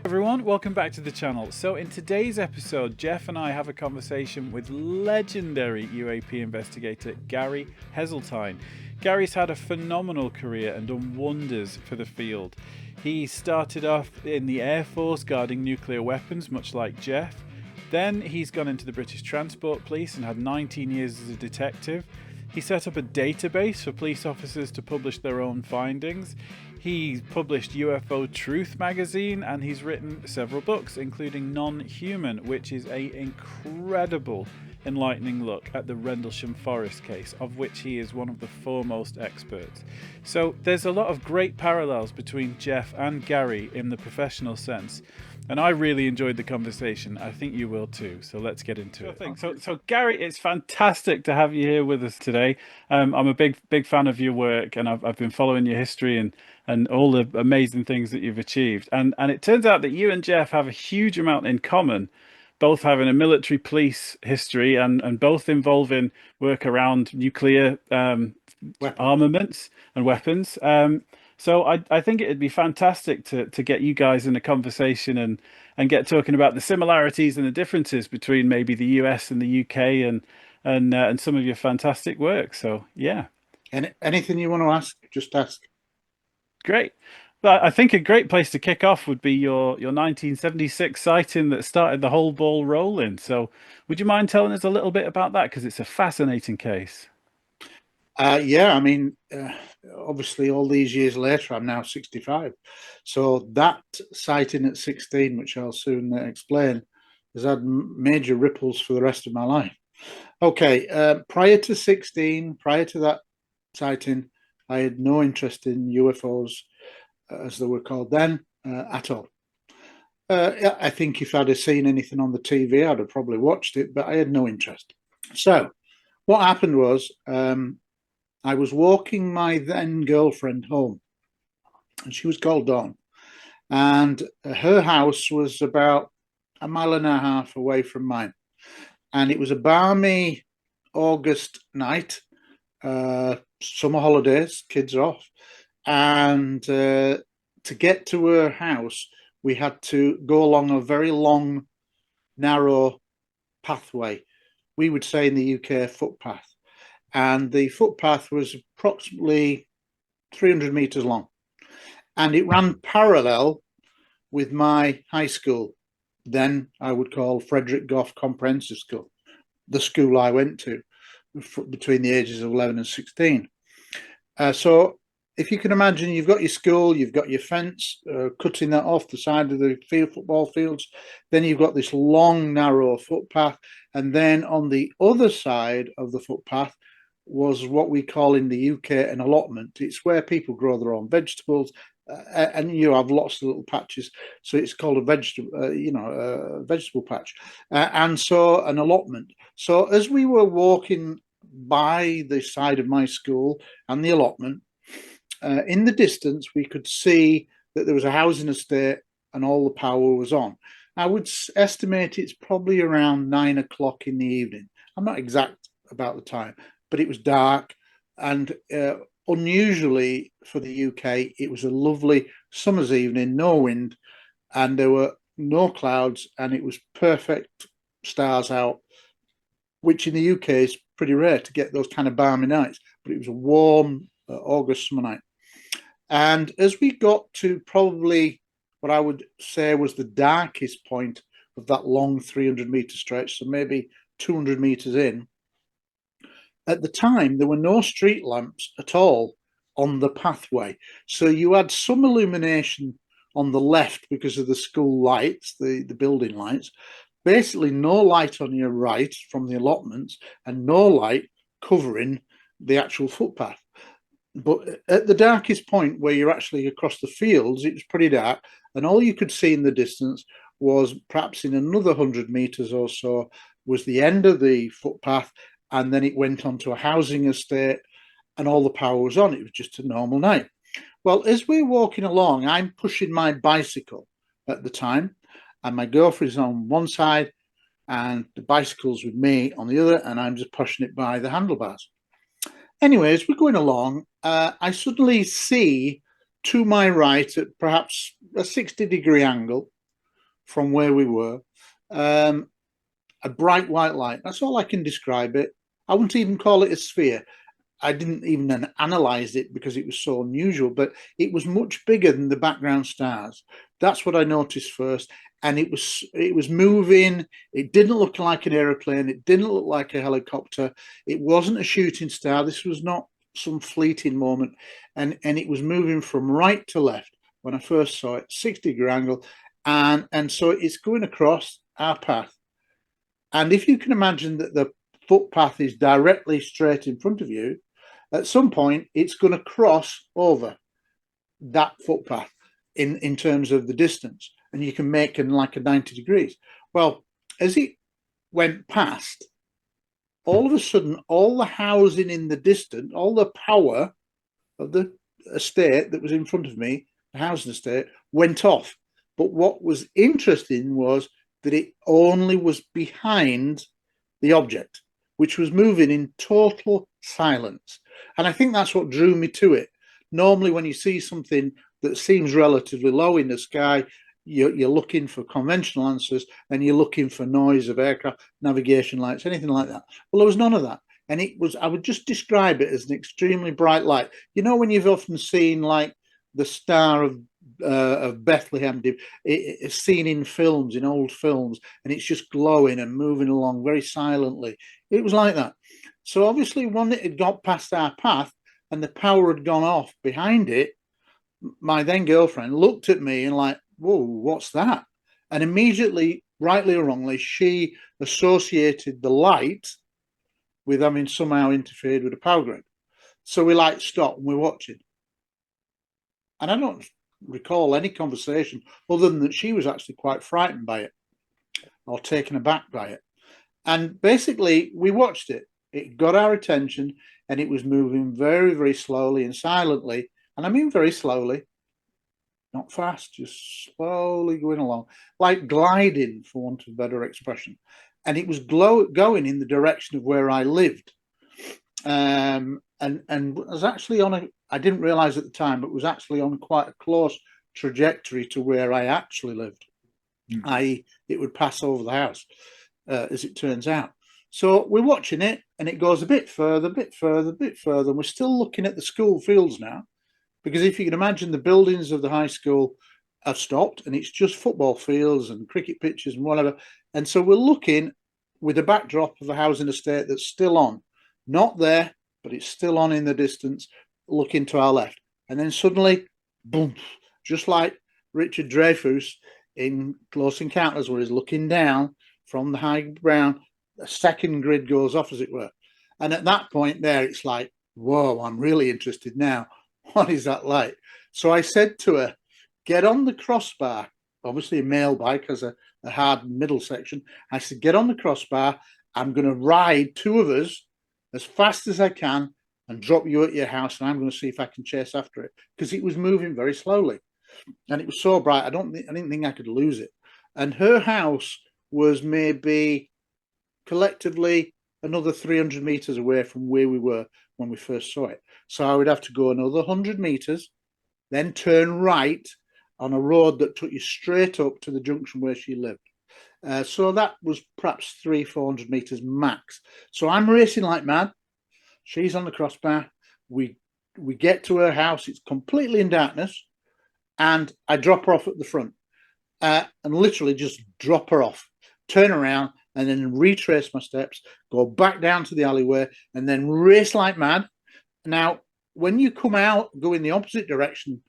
Everyone, welcome back to the channel. So in today's episode, Jeff and I have a conversation with legendary UAP investigator Gary Heseltine. Gary's had a phenomenal career and done wonders for the field. He started off in the Air Force guarding nuclear weapons, much like Jeff. Then he's gone into the British Transport Police and had 19 years as a detective. He set up a database for police officers to publish their own findings. He's published UFO Truth magazine, and he's written several books, including Non-Human, which is an incredible, enlightening look at the Rendlesham forest case, of which he is one of the foremost experts. So there's a lot of great parallels between Jeff and Gary in the professional sense. And I really enjoyed the conversation. I think you will too. So let's get into it. So Gary, it's fantastic to have you here with us today. I'm a big fan of your work, and I've been following your history and all the amazing things that you've achieved. And it turns out that you and Jeff have a huge amount in common, both having a military police history and both involving work around nuclear armaments and weapons. So I think it'd be fantastic to get you guys in a conversation and get talking about the similarities and the differences between maybe the US and the UK and some of your fantastic work. So yeah. And anything you want to ask, just ask. Great. But I think a great place to kick off would be your 1976 sighting that started the whole ball rolling. So would you mind telling us a little bit about that? Because it's a fascinating case. Yeah, I mean, obviously, all these years later, I'm now 65. So that sighting at 16, which I'll soon explain, has had major ripples for the rest of my life. Okay, prior to 16, prior to that sighting, I had no interest in UFOs, as they were called then, at all. I think if I'd have seen anything on the TV, I'd have probably watched it, but I had no interest. So what happened was, I was walking my then girlfriend home, and she was called Dawn, and her house was about a mile and a half away from mine. And it was a balmy August night, summer holidays, kids are off. And to get to her house, we had to go along a very long, narrow pathway. We would say in the UK, footpath. And the footpath was approximately 300 meters long. And it ran parallel with my high school. Then I would call Frederick Gough Comprehensive School, the school I went to between the ages of 11 and 16. So if you can imagine, you've got your school, you've got your fence, cutting that off the side of the football fields. Then you've got this long, narrow footpath. And then on the other side of the footpath was what we call in the UK an allotment. It's where people grow their own vegetables, and you have lots of little patches. So it's called a vegetable, a vegetable patch, and so an allotment. So as we were walking by the side of my school and the allotment, in the distance we could see that there was a housing estate and all the power was on. I would estimate it's probably around 9 o'clock in the evening. I'm not exact about the time, but it was dark, and unusually for the UK, it was a lovely summer's evening, no wind, and there were no clouds, and it was perfect stars out, which in the UK is pretty rare to get those kind of balmy nights, but it was a warm August summer night. And as we got to probably what I would say was the darkest point of that long 300-meter stretch, so maybe 200 meters in, at the time, there were no street lamps at all on the pathway. So you had some illumination on the left because of the school lights, the building lights. Basically, no light on your right from the allotments and no light covering the actual footpath. But at the darkest point where you're actually across the fields, it was pretty dark. And all you could see in the distance was perhaps in another 100 meters or so was the end of the footpath, and then it went on to a housing estate and all the power was on. It was just a normal night. Well, as we're walking along, I'm pushing my bicycle at the time, and my girlfriend's on one side and the bicycle's with me on the other, and I'm just pushing it by the handlebars. Anyways, we're going along. I suddenly see to my right at perhaps a 60-degree angle from where we were. A bright white light. That's all I can describe it. I wouldn't even call it a sphere. I didn't even analyze it because it was so unusual, but it was much bigger than the background stars. That's what I noticed first. And it was moving. It didn't look like an aeroplane. It didn't look like a helicopter. It wasn't a shooting star. This was not some fleeting moment. And it was moving from right to left when I first saw it, 60-degree angle. And so it's going across our path. And if you can imagine that the footpath is directly straight in front of you, at some point it's going to cross over that footpath in terms of the distance, and you can make it like a 90 degrees. Well, as it went past, all of a sudden, all the housing in the distance, all the power of the estate that was in front of me, the housing estate, went off. But what was interesting was that it only was behind the object, which was moving in total silence. And I think that's what drew me to it. Normally, when you see something that seems relatively low in the sky, you're looking for conventional answers, and you're looking for noise of aircraft, navigation lights, anything like that. Well, there was none of that. And it was, I would just describe it as an extremely bright light. You know, when you've often seen like the Star of Bethlehem, it's seen in films, in old films, and it's just glowing and moving along very silently. It was like that. So obviously, when it had got past our path and the power had gone off behind it, my then girlfriend looked at me and like, whoa, what's that? And immediately, rightly or wrongly, she associated the light with having somehow interfered with the power grid. So we like stopped and we're watching. And I don't recall any conversation other than that she was actually quite frightened by it or taken aback by it. And basically, we watched it. It got our attention, and it was moving very, very slowly and silently. And I mean very slowly, not fast, just slowly going along, like gliding, for want of a better expression. And it was going in the direction of where I lived. And was actually on I didn't realize at the time, but was actually on quite a close trajectory to where I actually lived. I.e., it would pass over the house, as it turns out. So we're watching it, and it goes a bit further, bit further, bit further. And we're still looking at the school fields now, because if you can imagine, the buildings of the high school have stopped, and it's just football fields and cricket pitches and whatever. And so we're looking with a backdrop of a housing estate that's still on, not there, but it's still on in the distance, looking to our left. And then suddenly, boom, just like Richard Dreyfuss in Close Encounters, where he's looking down from the high ground, a second grid goes off, as it were. And at that point there, it's like, whoa, I'm really interested now. What is that like? So I said to her, get on the crossbar. Obviously, a male bike has a hard middle section. I said, get on the crossbar. I'm going to ride two of us as fast as I can and drop you at your house, and I'm going to see if I can chase after it, because it was moving very slowly. And it was so bright, I didn't think I could lose it. And her house was maybe collectively another 300 meters away from where we were when we first saw it. So I would have to go another 100 meters, then turn right on a road that took you straight up to the junction where she lived. So that was perhaps 300-400 meters max. So I'm racing like mad. She's on the crossbar. We get to her house. It's completely in darkness. And I drop her off at the front, and literally just drop her off, turn around, and then retrace my steps, go back down to the alleyway, and then race like mad. Now, when you come out, go in the opposite direction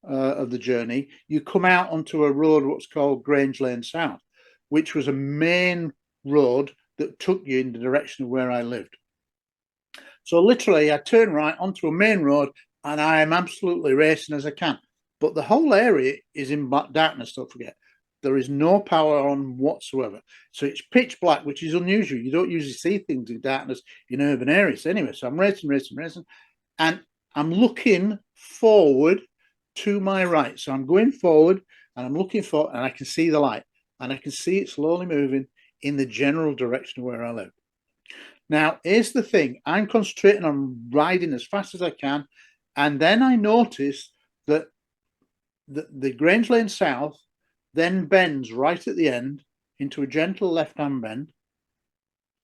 of the journey, you come out onto a road, what's called Grange Lane South, which was a main road that took you in the direction of where I lived. So literally, I turn right onto a main road, and I am absolutely racing as I can. But the whole area is in darkness, don't forget. There is no power on whatsoever. So it's pitch black, which is unusual. You don't usually see things in darkness in urban areas anyway. So I'm racing. And I'm looking forward to my right. So I'm going forward, and I'm looking forward, and I can see the light. And I can see it slowly moving in the general direction of where I live. Now, here's the thing. I'm concentrating on riding as fast as I can. And then I notice that the Grange Lane South then bends right at the end into a gentle left-hand bend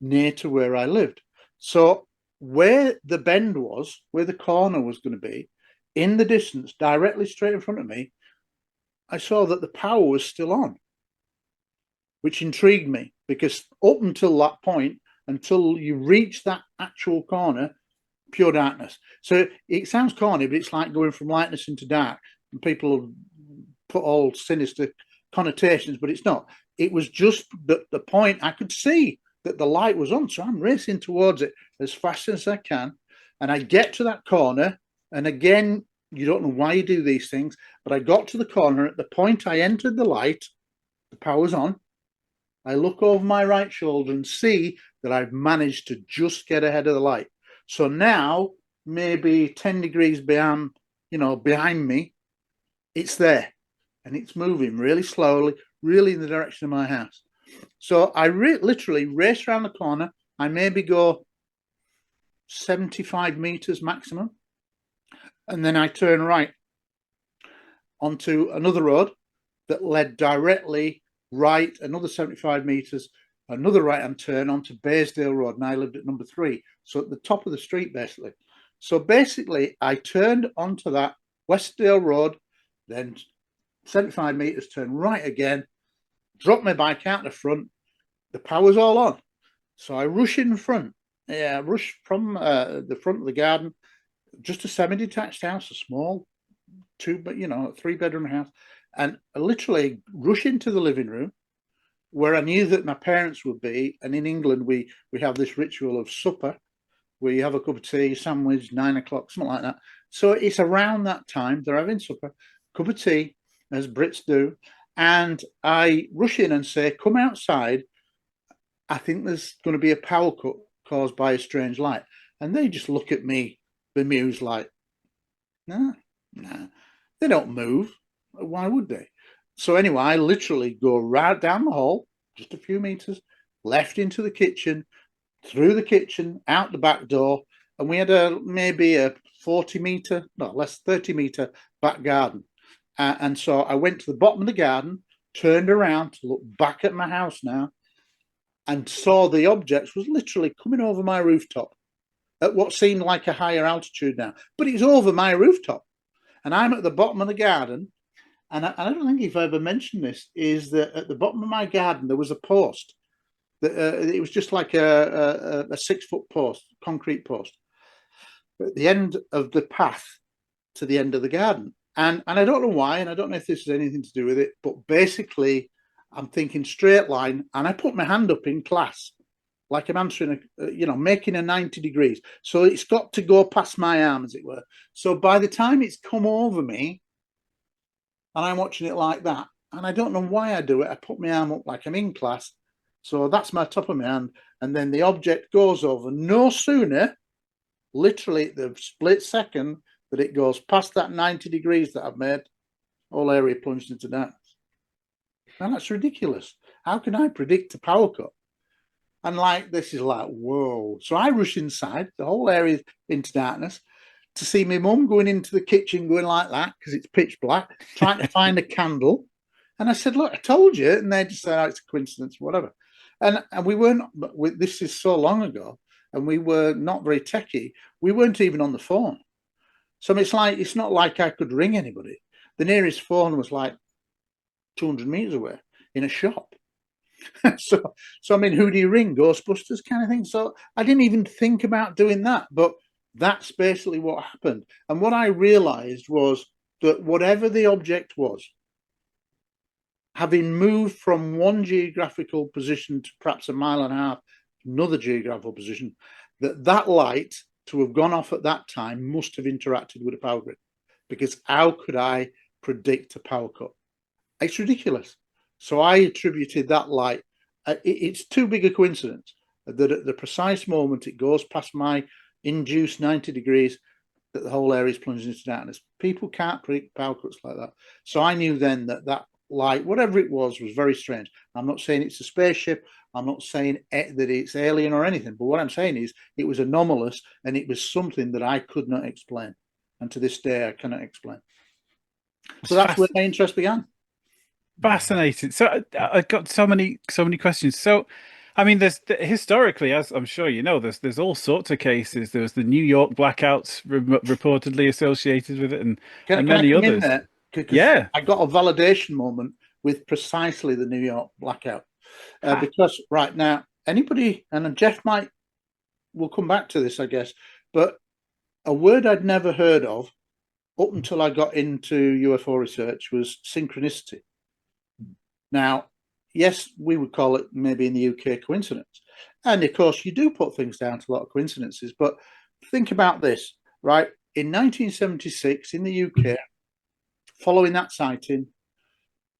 near to where I lived. So where the bend was, where the corner was going to be, in the distance, directly straight in front of me, I saw that the power was still on, which intrigued me, because up until that point, until you reach that actual corner, pure darkness. So it sounds corny, but it's like going from lightness into dark. And people put all sinister connotations, but it's not. It was just the point. I could see that the light was on, so I'm racing towards it as fast as I can. And I get to that corner, and again, you don't know why you do these things, but I got to the corner. At the point I entered the light, the power's on. I look over my right shoulder and see that I've managed to just get ahead of the light. So now, maybe 10 degrees behind me, it's there, and it's moving really slowly, really in the direction of my house. So I literally race around the corner. I maybe go 75 meters maximum, and then I turn right onto another road that led directly right, another 75 meters, another right-hand turn onto Baysdale Road, and I lived at number 3, so at the top of the street, basically. So basically, I turned onto that Westdale Road, then 75 meters, turn right again, drop my bike out the front, the power's all on. So I rush in front. Yeah, I rush from the front of the garden, just a semi-detached house, a small 3-bedroom house, and I literally rush into the living room where I knew that my parents would be. And in England, we have this ritual of supper, where you have a cup of tea, sandwich, 9 o'clock, something like that. So it's around that time they're having supper, cup of tea, as Brits do. And I rush in and say, come outside. I think there's going to be a power cut caused by a strange light. And they just look at me, bemused, like, no, they don't move. Why would they? So anyway, I literally go right down the hall, just a few meters, left into the kitchen, through the kitchen, out the back door, and we had maybe a 40-meter, no, less 30-meter back garden. And so I went to the bottom of the garden, turned around to look back at my house now, and saw the objects was literally coming over my rooftop at what seemed like a higher altitude now, but it's over my rooftop. And I'm at the bottom of the garden. And I don't think if I ever mentioned this, is that at the bottom of my garden, there was a post. That it was just like a 6-foot post, concrete post, at the end of the path to the end of the garden. And I don't know why, and I don't know if this has anything to do with it, but basically, I'm thinking straight line, and I put my hand up in class, like I'm answering, making a 90 degrees. So it's got to go past my arm, as it were. So by the time it's come over me, and I'm watching it like that, and I don't know why I do it, I put my arm up like I'm in class. So that's my top of my hand, and then the object goes over. No sooner, literally the split second, that it goes past that 90 degrees that I've made, whole area plunged into darkness. Now that's ridiculous. How can I predict a power cut? And this is like, whoa. So I rush inside, the whole area into darkness, to see my mum going into the kitchen, going like that, because it's pitch black, trying to find a candle. And I said, look, I told you. And they just said, oh, it's a coincidence, whatever. And we weren't, this is so long ago, and we were not very techie. We weren't even on the phone. So it's not like I could ring anybody. The nearest phone was like 200 meters away in a shop. so I mean, who do you ring? Ghostbusters kind of thing. So I didn't even think about doing that. But that's basically what happened. And what I realized was that whatever the object was, having moved from one geographical position to perhaps a mile and a half, another geographical position, that light to have gone off at that time must have interacted with a power grid, because how could I predict a power cut? It's ridiculous. So I attributed that light. It's too big a coincidence that at the precise moment it goes past my induced 90 degrees, that the whole area is plunged into darkness. People can't predict power cuts like that. So I knew then that light, whatever it was very strange. I'm not saying it's a spaceship. I'm not saying that it's alien or anything. But what I'm saying is it was anomalous, and it was something that I could not explain. And to this day, I cannot explain. So that's where my interest began. Fascinating. So I've got so many questions. So, I mean, there's historically, as I'm sure you know, there's all sorts of cases. There was the New York blackouts reportedly associated with it, and Can I many come in others. there? Because Yeah. I got a validation moment with precisely the New York blackout. Ha. Because right now, anybody, and Jeff might, will come back to this, I guess, but a word I'd never heard of up until I got into UFO research was synchronicity. Now, yes, we would call it maybe in the UK coincidence. And of course, you do put things down to a lot of coincidences. But think about this, right? In 1976, in the UK, following that sighting,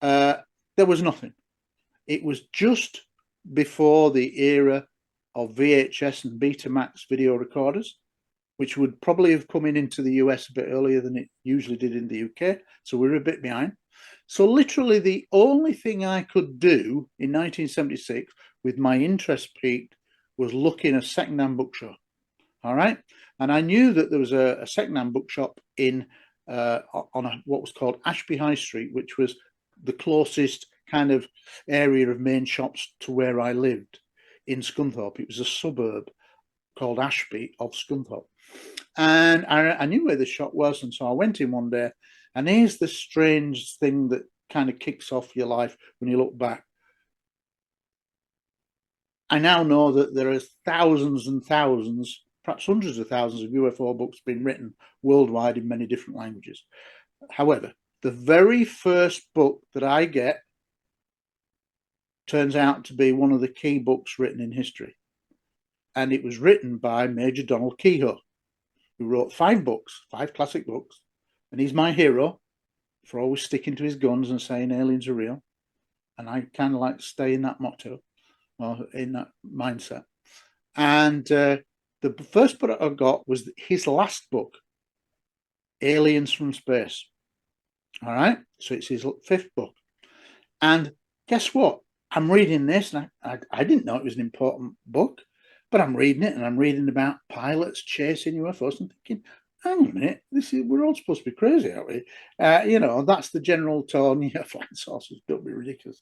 there was nothing. It was just before the era of VHS and Betamax video recorders, which would probably have come into the US a bit earlier than it usually did in the UK. So we were a bit behind. So literally the only thing I could do in 1976 with my interest peaked was look in a second-hand bookshop. All right. And I knew that there was a second-hand bookshop in on what was called Ashby High Street, which was the closest kind of area of main shops to where I lived in Scunthorpe. It was a suburb called Ashby of Scunthorpe. And I knew where the shop was. And so I went in one day. And here's the strange thing that kind of kicks off your life when you look back. I now know that there are thousands and thousands, perhaps hundreds of thousands of UFO books being written worldwide in many different languages. However, the very first book that I get turns out to be one of the key books written in history. And it was written by Major Donald Kehoe, who wrote 5 books, 5 classic books. And he's my hero for always sticking to his guns and saying aliens are real. And I kind of like to stay in that motto, or in that mindset. And the first book I got was his last book, Aliens from Space. All right. So it's his 5th book. And guess what? I'm reading this, and I didn't know it was an important book, but I'm reading it, and I'm reading about pilots chasing UFOs and thinking, hang on a minute, we're all supposed to be crazy, aren't we? That's the general tone. Yeah, flying saucers, don't be ridiculous.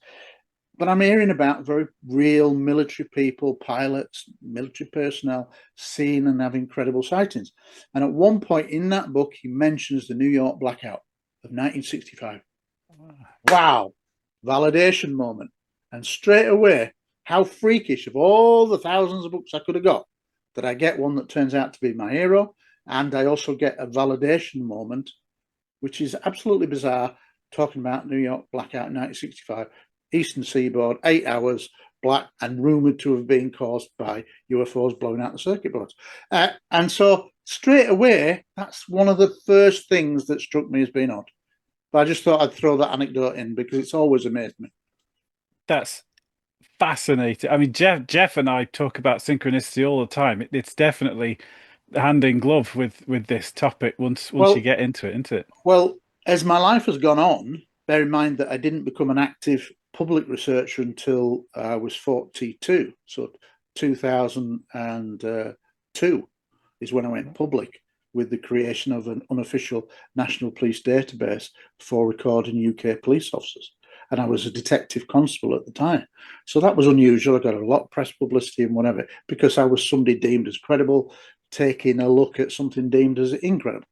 But I'm hearing about very real military people, pilots, military personnel, seeing and having credible sightings. And at one point in that book, he mentions the New York blackout of 1965. Wow, validation moment. And straight away, how freakish of all the thousands of books I could have got, that I get one that turns out to be my hero. And I also get a validation moment, which is absolutely bizarre, talking about New York blackout in 1965, Eastern Seaboard, 8 hours, black, and rumoured to have been caused by UFOs blowing out the circuit boards. And so straight away, that's one of the first things that struck me as being odd. But I just thought I'd throw that anecdote in because it's always amazed me. That's fascinating. I mean, Jeff and I talk about synchronicity all the time. It's definitely hand in glove with this topic once you Well, get into it, isn't it? well, as my life has gone on, bear in mind that I didn't become an active public researcher until I was 42. So 2002 is when I went public with the creation of an unofficial national police database for recording UK police officers. And I was a detective constable at the time. So that was unusual. I got a lot of press publicity and whatever, because I was somebody deemed as credible, taking a look at something deemed as incredible.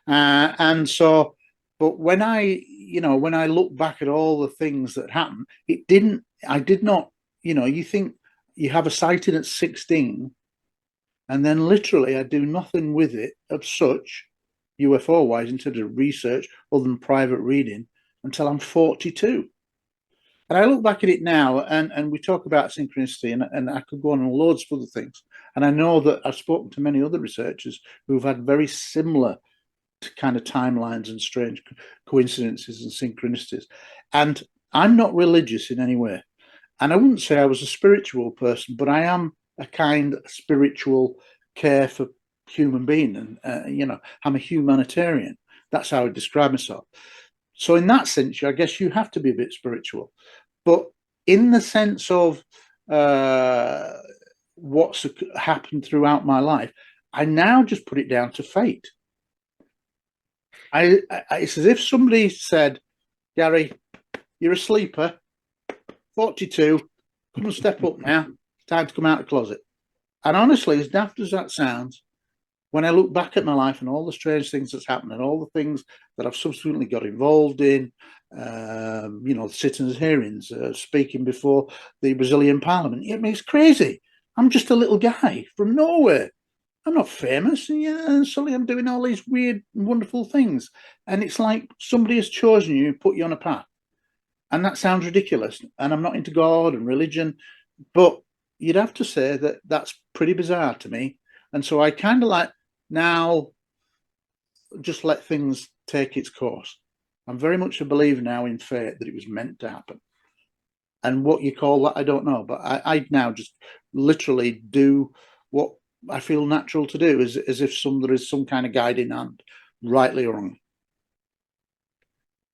And so, but when I look back at all the things that happened, I did not, you think you have a sighting at 16, and then literally I do nothing with it of such, UFO wise, in terms of research other than private reading, until I'm 42. And I look back at it now, and we talk about synchronicity, and I could go on loads of other things. And I know that I've spoken to many other researchers who've had very similar kind of timelines and strange coincidences and synchronicities. And I'm not religious in any way. And I wouldn't say I was a spiritual person, but I am a kind of spiritual care for human being. And, I'm a humanitarian. That's how I describe myself. So in that sense, I guess you have to be a bit spiritual. But in the sense of what's happened throughout my life, I now just put it down to fate. It's as if somebody said, Gary, you're a sleeper, 42, come and step up now. Time to come out of the closet. And honestly, as daft as that sounds, when I look back at my life and all the strange things that's happened and all the things that I've subsequently got involved in, citizens' hearings, speaking before the Brazilian parliament, it makes crazy. I'm just a little guy from nowhere. I'm not famous, and suddenly I'm doing all these weird, wonderful things. And it's like somebody has chosen you and put you on a path. And that sounds ridiculous. And I'm not into God and religion, but you'd have to say that that's pretty bizarre to me. And so I kind of like now just let things take its course. I'm very much a believer now in fate, that it was meant to happen. And what you call that, I don't know. But I now just literally do what I feel natural to do, as if there is some kind of guiding hand, rightly or wrongly.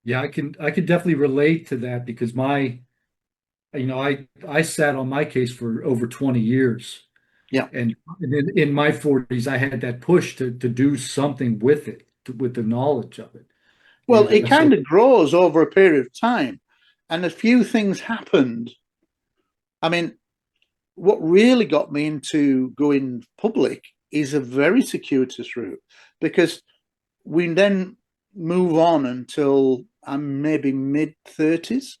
Yeah, I can definitely relate to that because I sat on my case for over 20 years. Yeah. And in my 40s, I had that push to do something with it, with the knowledge of it. Well, it kind of grows over a period of time, and a few things happened. I mean, what really got me into going public is a very circuitous route, because we then move on until I'm maybe mid-30s.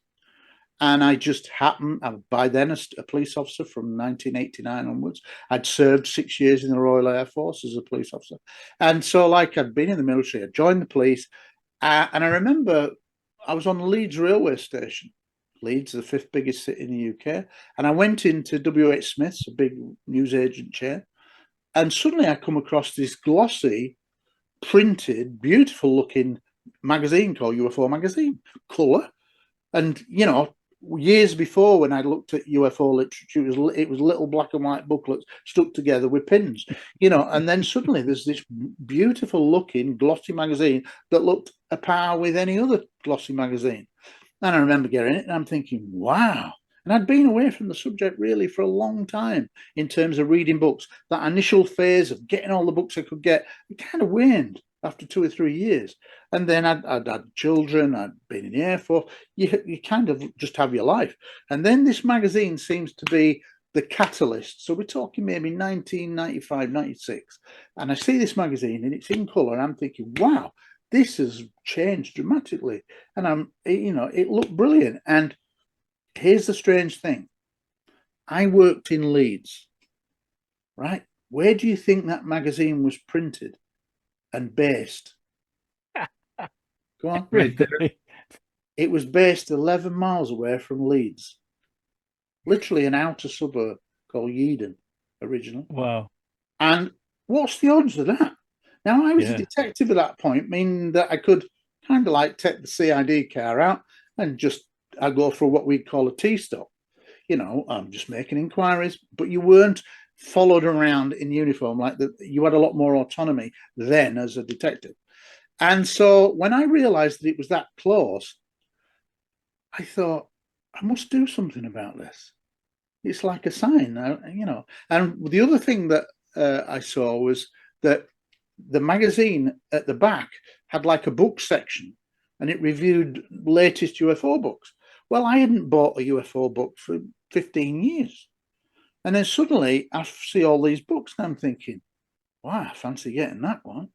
And I just happened, by then a police officer from 1989 onwards. I'd served 6 years in the Royal Air Force as a police officer. And so, like, I'd been in the military, I joined the police. And I remember I was on the Leeds railway station. Leeds, the fifth biggest city in the UK. And I went into WH Smith's, a big newsagent chain. And suddenly I come across this glossy, printed, beautiful looking magazine called UFO Magazine, colour. And, years before, when I looked at UFO literature, it was little black and white booklets stuck together with pins, and then suddenly there's this beautiful looking glossy magazine that looked a par with any other glossy magazine. And I remember getting it and I'm thinking, wow. And I'd been away from the subject really for a long time in terms of reading books. That initial phase of getting all the books I could get, it kind of waned after 2 or 3 years. And then I'd had children, I'd been in the Air Force. You kind of just have your life. And then this magazine seems to be the catalyst. So we're talking maybe 1995, 96. And I see this magazine and it's in colour. And I'm thinking, wow, this has changed dramatically. And it looked brilliant. And here's the strange thing. I worked in Leeds, right? Where do you think that magazine was printed and based? Go on. Right there. It was based 11 miles away from Leeds, literally an outer suburb called Yeadon originally. Wow. And what's the odds of that? Now, I was a detective at that point, meaning that I could kind of like take the CID car out and I go for what we call a T-stop. I'm just making inquiries, but you weren't followed around in uniform like that. You had a lot more autonomy then as a detective. And so when I realized that it was that close, I thought, I must do something about this. It's like a sign, And the other thing that I saw was that the magazine at the back had like a book section, and it reviewed latest UFO books. Well, I hadn't bought a UFO book for 15 years. And then suddenly I see all these books and I'm thinking, wow, I fancy getting that one.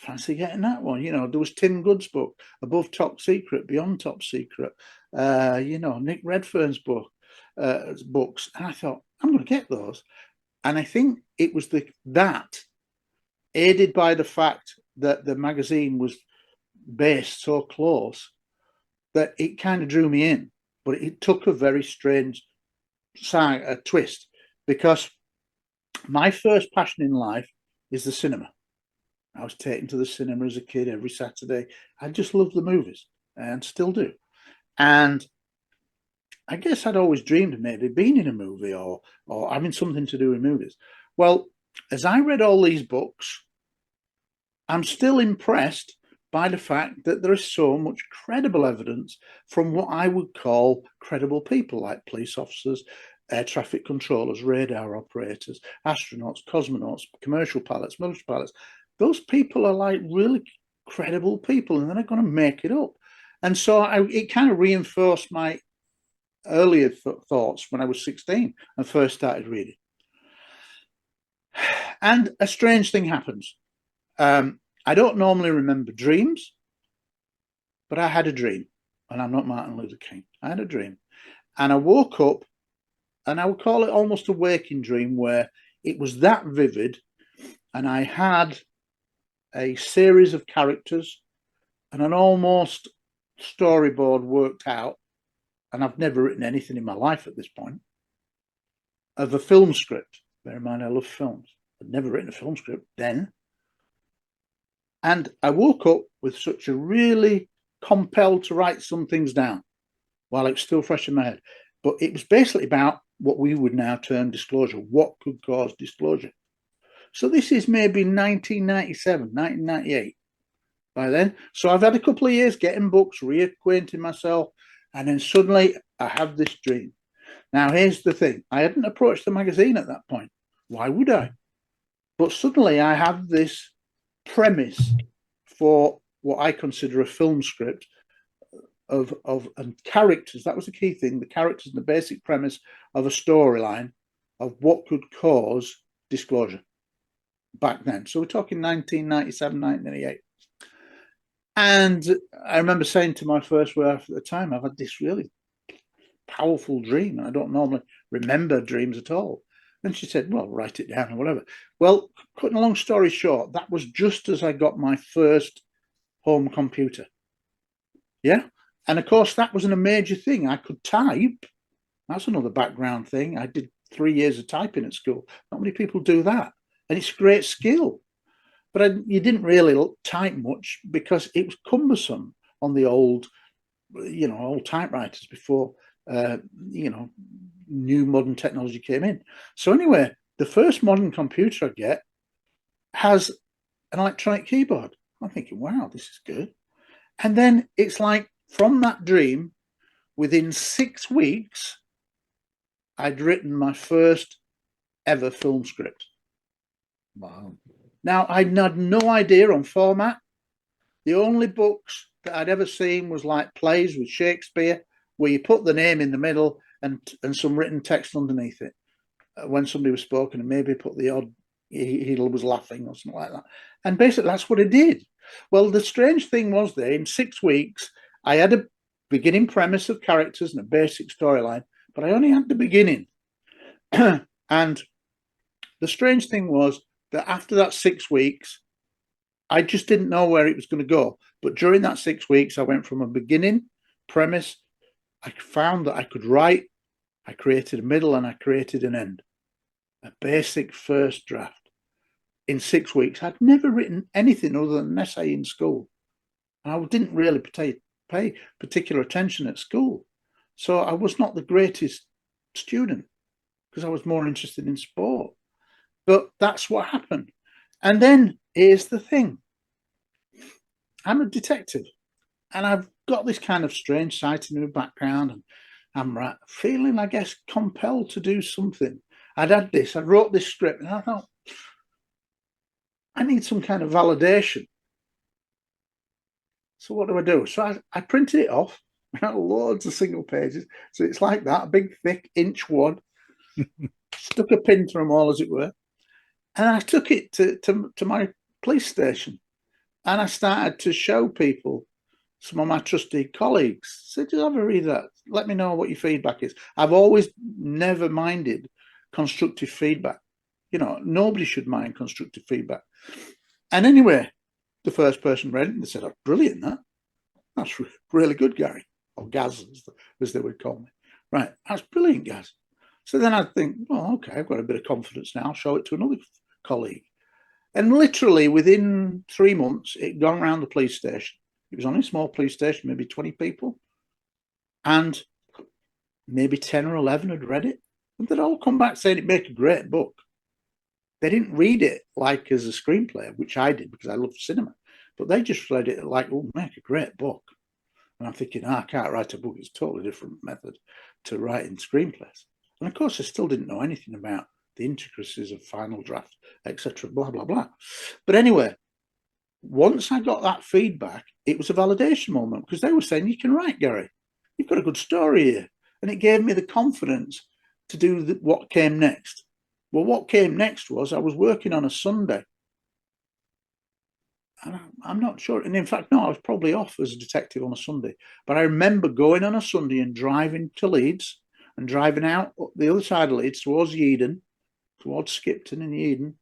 There was Tim Good's book, Above Top Secret, Beyond Top Secret, Nick Redfern's books. And I thought, I'm going to get those. And I think it was that, aided by the fact that the magazine was based so close, that it kind of drew me in. But it took a very strange twist, because my first passion in life is the cinema. I was taken to the cinema as a kid every Saturday. I just loved the movies and still do. And I guess I'd always dreamed of maybe being in a movie or having something to do with movies. Well, as I read all these books, I'm still impressed by the fact that there is so much credible evidence from what I would call credible people, like police officers, air traffic controllers, radar operators, astronauts, cosmonauts, commercial pilots, military pilots. Those people are like really credible people, and they're not going to make it up. And so it kind of reinforced my earlier thoughts when I was 16 and first started reading. And a strange thing happens. I don't normally remember dreams, but I had a dream, and I'm not Martin Luther King. I had a dream, and I woke up, and I would call it almost a waking dream, where it was that vivid, and I had a series of characters and an almost storyboard worked out, and I've never written anything in my life at this point, of a film script. Bear in mind, I love films. I'd never written a film script then. And I woke up with such a really compelled to write some things down while it was still fresh in my head. But it was basically about what we would now term disclosure. What could cause disclosure? So this is maybe 1997, 1998 by then. So I've had a couple of years getting books, reacquainting myself, and then suddenly I have this dream. Now, here's the thing. I hadn't approached the magazine at that point. Why would I? But suddenly I have this premise for what I consider a film script of and characters. That was the key thing, the characters and the basic premise of a storyline of what could cause disclosure back then. So we're talking 1997, 1998. And I remember saying to my first wife at the time, I've had this really powerful dream, and I don't normally remember dreams at all. And she said, well, write it down or whatever. Well, cutting a long story short, that was just as I got my first home computer. Yeah. And of course, that wasn't a major thing. I could type. That's another background thing. I did 3 years of typing at school. Not many people do that. And it's a great skill. But you didn't really type much because it was cumbersome on the old, old typewriters before, new modern technology came in. So anyway, the first modern computer I get has an electronic keyboard. I'm thinking, wow, this is good. And then it's like from that dream, within 6 weeks, I'd written my first ever film script. Wow. Now, I had no idea on format. The only books that I'd ever seen was like plays with Shakespeare, where you put the name in the middle and some written text underneath it when somebody was spoken, and maybe put the odd he was laughing or something like that. And basically, that's what I did. Well, the strange thing was there, in 6 weeks, I had a beginning premise of characters and a basic storyline, but I only had the beginning. And the strange thing was that after that 6 weeks, I just didn't know where it was going to go. But during that 6 weeks, I went from a beginning premise. I found that I could write. I created a middle and I created an end. A basic first draft. In 6 weeks, I'd never written anything other than an essay in school. And I didn't really pay particular attention at school. So I was not the greatest student because I was more interested in sport. But that's what happened. And then here's the thing. I'm a detective and I've got this kind of strange side in my background, and I'm feeling, I guess, compelled to do something. I wrote this script and I thought, I need some kind of validation. So what do? So I printed it off, loads of single pages. So it's like that, a big, thick inch wad, stuck a pin through them all, as it were. And I took it to my police station, and I started to show people, some of my trusted colleagues. Said, just have a read that. Let me know what your feedback is. I've always never minded constructive feedback. Nobody should mind constructive feedback. And anyway, the first person read it and they said, oh, brilliant, that's really good, Gary, or Gaz, as they would call me. Right, that's brilliant, Gaz. So then I think, well, okay, I've got a bit of confidence now. I'll show it to another colleague. And literally within 3 months, it'd gone around the police station. It was only a small police station, maybe 20 people. And maybe 10 or 11 had read it. And they'd all come back saying it'd make a great book. They didn't read it like as a screenplay, which I did because I love cinema. But they just read it like, oh, make a great book. And I'm thinking, I can't write a book. It's a totally different method to writing screenplays. And of course, I still didn't know anything about the intricacies of final draft, etc., blah, blah, blah. But anyway, once I got that feedback, it was a validation moment, because they were saying, you can write, Gary. You've got a good story here. And it gave me the confidence to do what came next. Well, what came next was I was working on a Sunday. And I'm not sure. And in fact, no, I was probably off as a detective on a Sunday. But I remember going on a Sunday and driving to Leeds and driving out the other side of Leeds towards Yeadon, towards Skipton in Yeadon,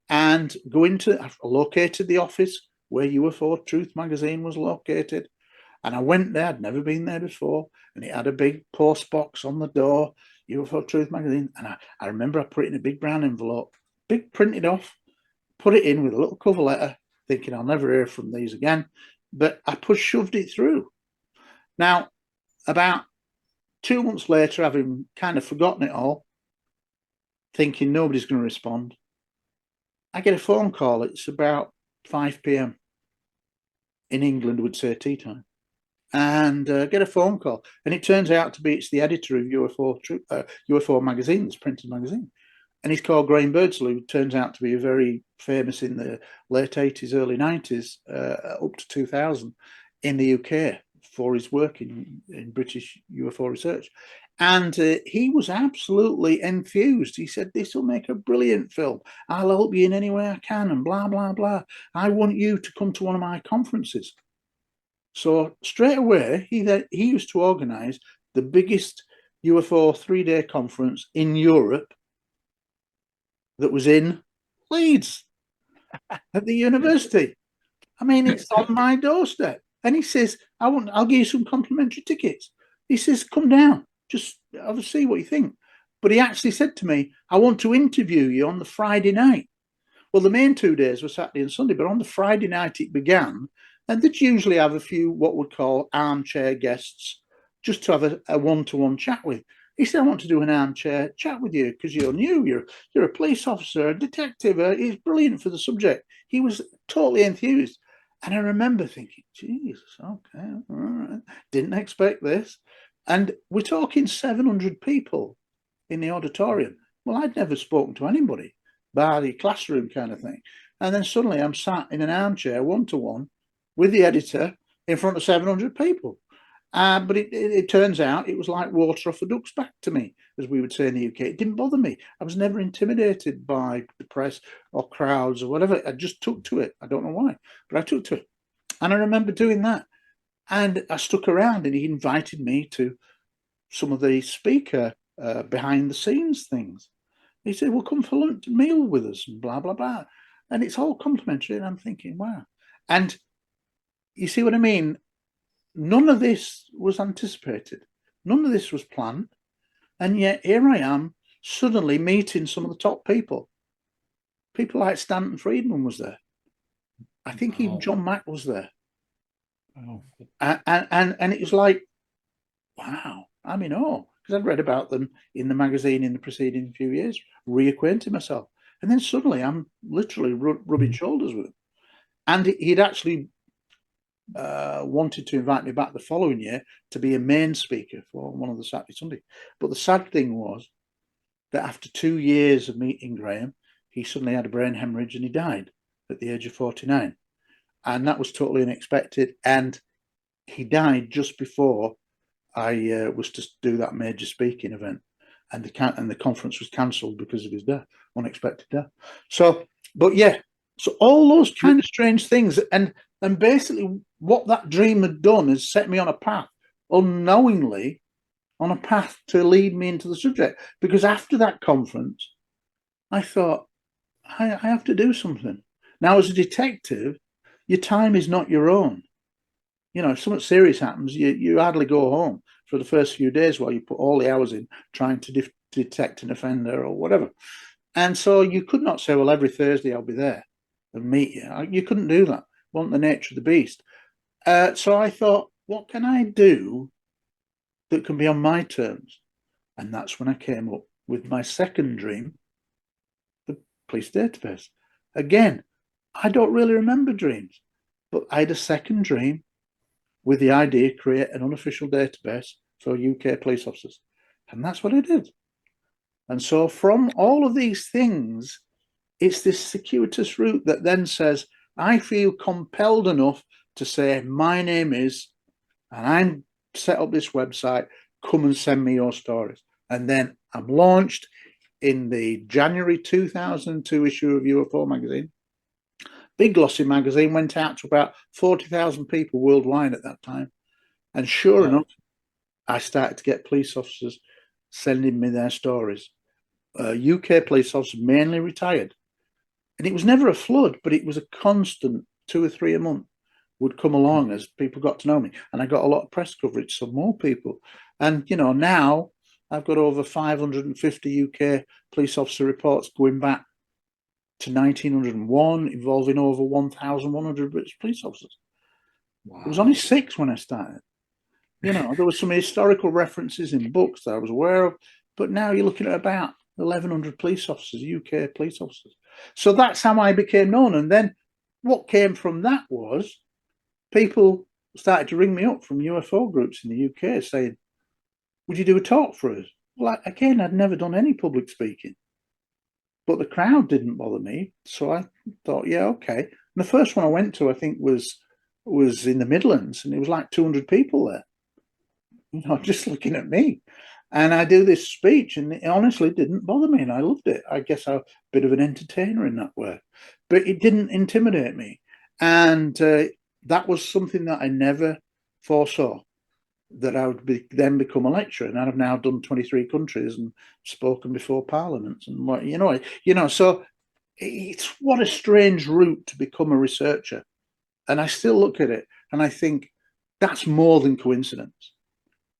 and going to, I located the office where UFO Truth magazine was located. And I went there, I'd never been there before, and it had a big post box on the door, UFO Truth magazine. And I remember I put it in a big brown envelope, big printed off, put it in with a little cover letter, thinking I'll never hear from these again. But I shoved it through. Now, about 2 months later, having kind of forgotten it all, thinking nobody's going to respond, I get a phone call. It's about 5 p.m. In England, would say tea time. And get a phone call, and it turns out to be it's the editor of UFO magazine, this printed magazine, and he's called Graham Birdsall, who turns out to be a very famous in the late 80s, early 90s, up to 2000 in the UK for his work in British UFO research. And he was absolutely enthused. He said, "This will make a brilliant film. I'll help you in any way I can," and blah, blah, blah. "I want you to come to one of my conferences." So straight away, he used to organise the biggest UFO 3-day conference in Europe that was in Leeds at the university. I mean, it's on my doorstep. And he says, I'll give you some complimentary tickets. He says, "Come down, just have a see what you think." But he actually said to me, "I want to interview you on the Friday night." Well, the main 2 days were Saturday and Sunday, but on the Friday night it began. And they'd usually have a few what we'd call armchair guests, just to have a one-to-one chat with. He said, "I want to do an armchair chat with you because you're new, you're a police officer, a detective. He's brilliant for the subject." He was totally enthused. And I remember thinking, Jesus, okay, all right. Didn't expect this. And we're talking 700 people in the auditorium. Well, I'd never spoken to anybody, bar the classroom kind of thing. And then suddenly I'm sat in an armchair, one-to-one, with the editor in front of 700 people. But it turns out it was like water off a duck's back to me, as we would say in the UK. It didn't bother me. I was never intimidated by the press or crowds or whatever. I just took to it. I don't know why, but I took to it. And I remember doing that. And I stuck around, and he invited me to some of the speaker behind the scenes things. He said, "Well, come for lunch, meal with us," and blah, blah, blah. And it's all complimentary. And I'm thinking, wow. And you see what I mean? None of this was anticipated. None of this was planned. And yet here I am suddenly meeting some of the top people. People like Stanton Friedman was there. I think even John Mack was there. Oh. And it was like, wow, I'm in awe. Because I'd read about them in the magazine in the preceding few years, reacquainted myself. And then suddenly I'm literally rubbing shoulders with him. And he'd actually wanted to invite me back the following year to be a main speaker for one of the Saturday Sunday. But the sad thing was that after 2 years of meeting Graham, he suddenly had a brain hemorrhage and he died at the age of 49. And that was totally unexpected. And he died just before I was to do that major speaking event. And the conference was cancelled because of his death, unexpected death. So, but yeah, so all those kind of strange things. And basically what that dream had done is set me on a path, unknowingly, on a path to lead me into the subject. Because after that conference, I thought, I have to do something. Now, as a detective, your time is not your own. You know, if something serious happens, you hardly go home for the first few days while you put all the hours in trying to detect an offender or whatever. And so you could not say, well, every Thursday I'll be there and meet you. You couldn't do that. It wasn't the nature of the beast. So I thought, what can I do that can be on my terms? And that's when I came up with my second dream, the police database. Again, I don't really remember dreams, but I had a second dream with the idea to create an unofficial database for UK police officers. And that's what I did. And so from all of these things, it's this circuitous route that then says, I feel compelled enough to say, my name is, and I'm set up this website, come and send me your stories. And then I'm launched in the January 2002 issue of UFO magazine. Big glossy magazine, went out to about 40,000 people worldwide at that time. And sure enough, I started to get police officers sending me their stories. UK police officers, mainly retired. And it was never a flood, but it was a constant 2 or 3 a month would come along as people got to know me. And I got a lot of press coverage, so more people. And, you know, now I've got over 550 UK police officer reports going back to 1901, involving over 1,100 British police officers. Wow. There was only 6 when I started. You know, there were some historical references in books that I was aware of, but now you're looking at about 1,100 police officers, UK police officers. So that's how I became known. And then what came from that was people started to ring me up from UFO groups in the UK saying, would you do a talk for us? Well, again, I'd never done any public speaking, but the crowd didn't bother me. So I thought, yeah, okay. And the first one I went to, I think, was in the Midlands, and it was like 200 people there, you know, just looking at me. And I do this speech, and it honestly didn't bother me, and I loved it. I guess I'm a bit of an entertainer in that way, but it didn't intimidate me. And that was something that I never foresaw, that I would then become a lecturer. And I've now done 23 countries and spoken before parliaments and what, you know, so it's what a strange route to become a researcher. And I still look at it and I think that's more than coincidence.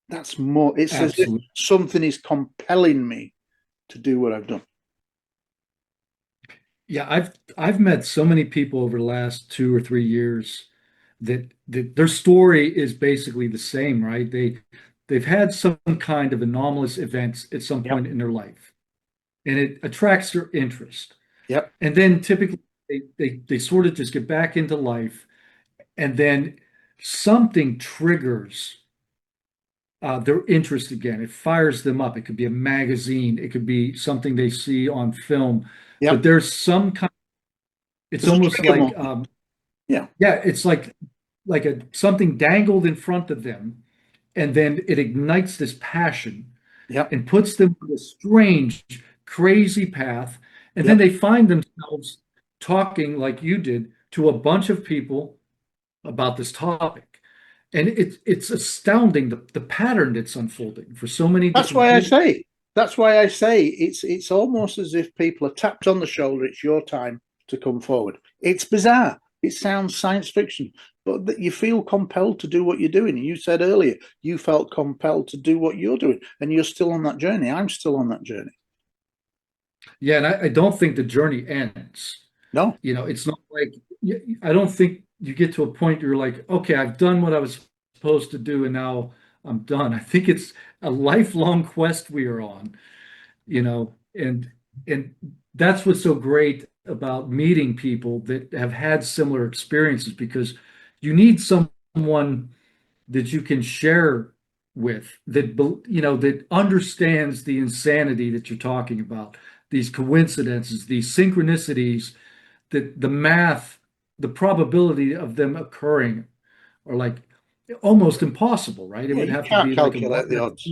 That's more, it's Absolutely. As if something is compelling me to do what I've done. Yeah, I've met so many people over the last 2 or 3 years that their story is basically the same, right? They've had some kind of anomalous events at some point in their life, and it attracts their interest. Yep. And then typically they sort of just get back into life, and then something triggers their interest again. It fires them up. It could be a magazine. It could be something they see on film. But there's some kind. It's almost like yeah, it's like something dangled in front of them, and then it ignites this passion and puts them on a strange, crazy path. And then they find themselves talking like you did to a bunch of people about this topic. And it's astounding the pattern that's unfolding for so many different people. That's why I say it's almost as if people are tapped on the shoulder. It's your time to come forward. It's bizarre. It sounds science fiction, but that you feel compelled to do what you're doing. You said earlier you felt compelled to do what you're doing, and you're still on that journey. I'm still on that journey. Yeah, and I don't think the journey ends. No. You know, it's not like, I don't think you get to a point you're like, okay, I've done what I was supposed to do, and now I'm done. I think it's a lifelong quest we are on, you know, and that's what's so great about meeting people that have had similar experiences, because you need someone that you can share with, that, you know, that understands the insanity that you're talking about, these coincidences, these synchronicities, that the math, the probability of them occurring are like almost impossible, right? It would have to be like the odds.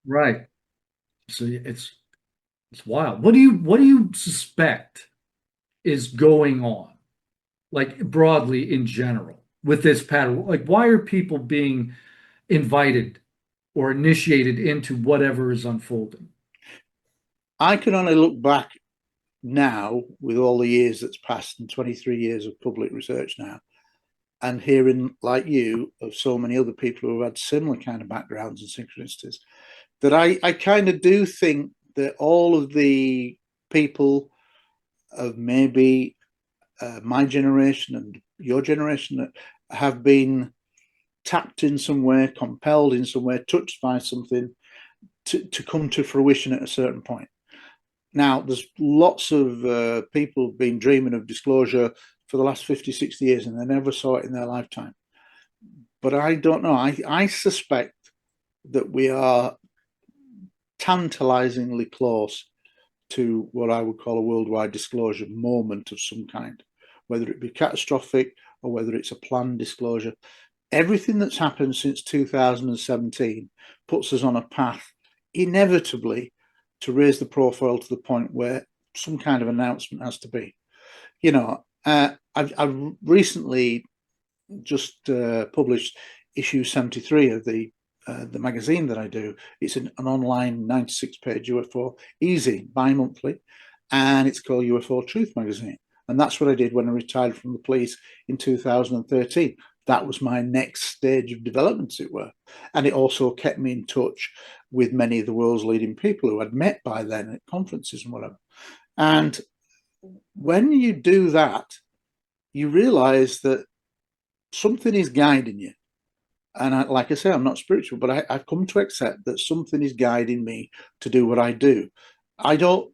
Right. So it's wild. What do you suspect is going on, like broadly in general, with this pattern? Like, why are people being invited or initiated into whatever is unfolding? I can only look back now, with all the years that's passed and 23 years of public research now, and hearing, like you, of so many other people who have had similar kind of backgrounds and synchronicities, that I kind of do think that all of the people of maybe my generation and your generation that have been tapped in some way, compelled in some way, touched by something to come to fruition at a certain point. Now, there's lots of people who've been dreaming of disclosure for the last 50, 60 years, and they never saw it in their lifetime. But I don't know. I suspect that we are tantalizingly close to what I would call a worldwide disclosure moment of some kind, whether it be catastrophic or whether it's a planned disclosure. Everything that's happened since 2017 puts us on a path, inevitably, to raise the profile to the point where some kind of announcement has to be. You know, I've recently just published issue 73 of the magazine that I do. It's an online 96-page UFO easy bi-monthly, and it's called UFO Truth Magazine. And that's what I did when I retired from the police in 2013. That was my next stage of development, as it were. And it also kept me in touch with many of the world's leading people who I'd met by then at conferences and whatever. And when you do that, you realize that something is guiding you. And like I say, I'm not spiritual, but I've come to accept that something is guiding me to do what I do. I don't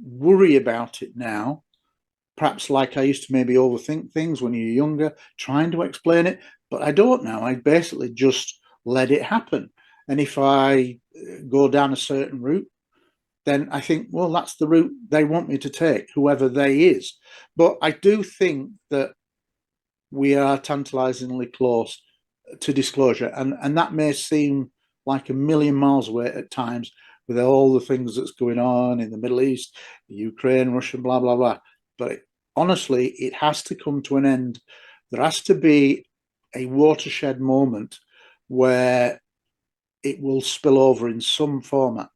worry about it now, perhaps like I used to maybe overthink things when you're younger, trying to explain it, but I don't now. I basically just let it happen. And if I go down a certain route, then I think, well, that's the route they want me to take, whoever they is. But I do think that we are tantalizingly close to disclosure. And that may seem like a million miles away at times with all the things that's going on in the Middle East, Ukraine, Russia, blah, blah, blah. But honestly, it has to come to an end. There has to be a watershed moment where it will spill over in some format.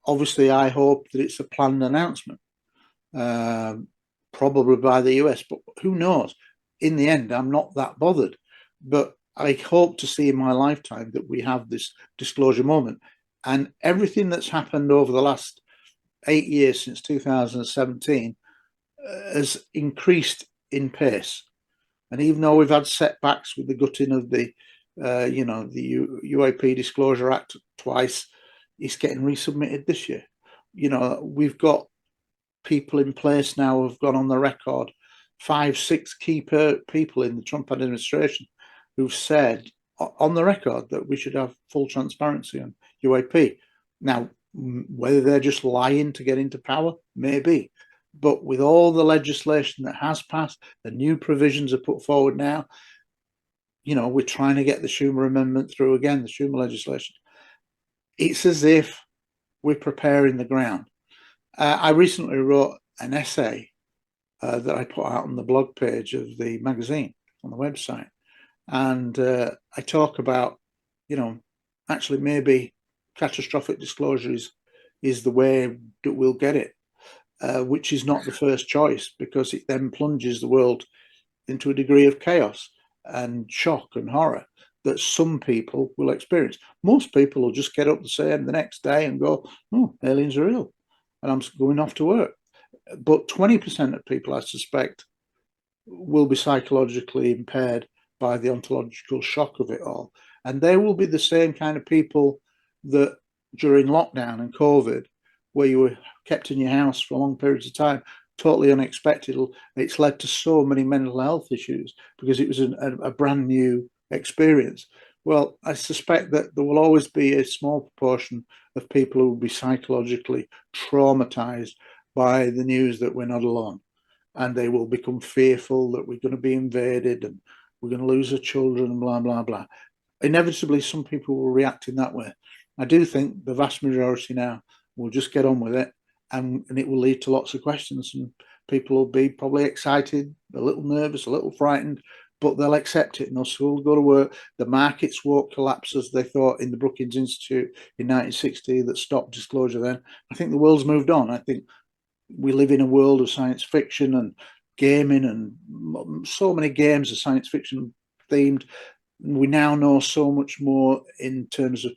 Obviously, I hope that it's a planned announcement, probably by the US, but who knows? In the end, I'm not that bothered. But I hope to see in my lifetime that we have this disclosure moment. And everything that's happened over the last 8 years since 2017 has increased in pace. And even though we've had setbacks with the gutting of the UAP Disclosure Act twice, it's getting resubmitted this year. You know, we've got people in place now who've gone on the record, 5, 6 key people in the Trump administration who've said on the record that we should have full transparency on UAP. Now, whether they're just lying to get into power, maybe. But with all the legislation that has passed, the new provisions are put forward now, you know, we're trying to get the Schumer Amendment through again, the Schumer legislation. It's as if we're preparing the ground. I recently wrote an essay that I put out on the blog page of the magazine on the website. And I talk about, you know, actually maybe catastrophic disclosure is the way that we'll get it, which is not the first choice, because it then plunges the world into a degree of chaos and shock and horror that some people will experience. Most people will just get up the next day and go, oh, aliens are real, and I'm going off to work. But 20% of people, I suspect, will be psychologically impaired by the ontological shock of it all. And they will be the same kind of people that during lockdown and COVID, where you were kept in your house for long periods of time, totally unexpected, it's led to so many mental health issues because it was a brand new experience. Well, I suspect that there will always be a small proportion of people who will be psychologically traumatized by the news that we're not alone, and they will become fearful that we're going to be invaded and we're going to lose our children and blah, blah, blah. Inevitably, some people will react in that way. I do think the vast majority now will just get on with it, and it will lead to lots of questions, and people will be probably excited, a little nervous, a little frightened, but they'll accept it and they'll still go to work. The markets won't collapse as they thought in the Brookings Institute in 1960 that stopped disclosure then. I think the world's moved on. I think we live in a world of science fiction and gaming, and so many games are science fiction themed. We now know so much more in terms of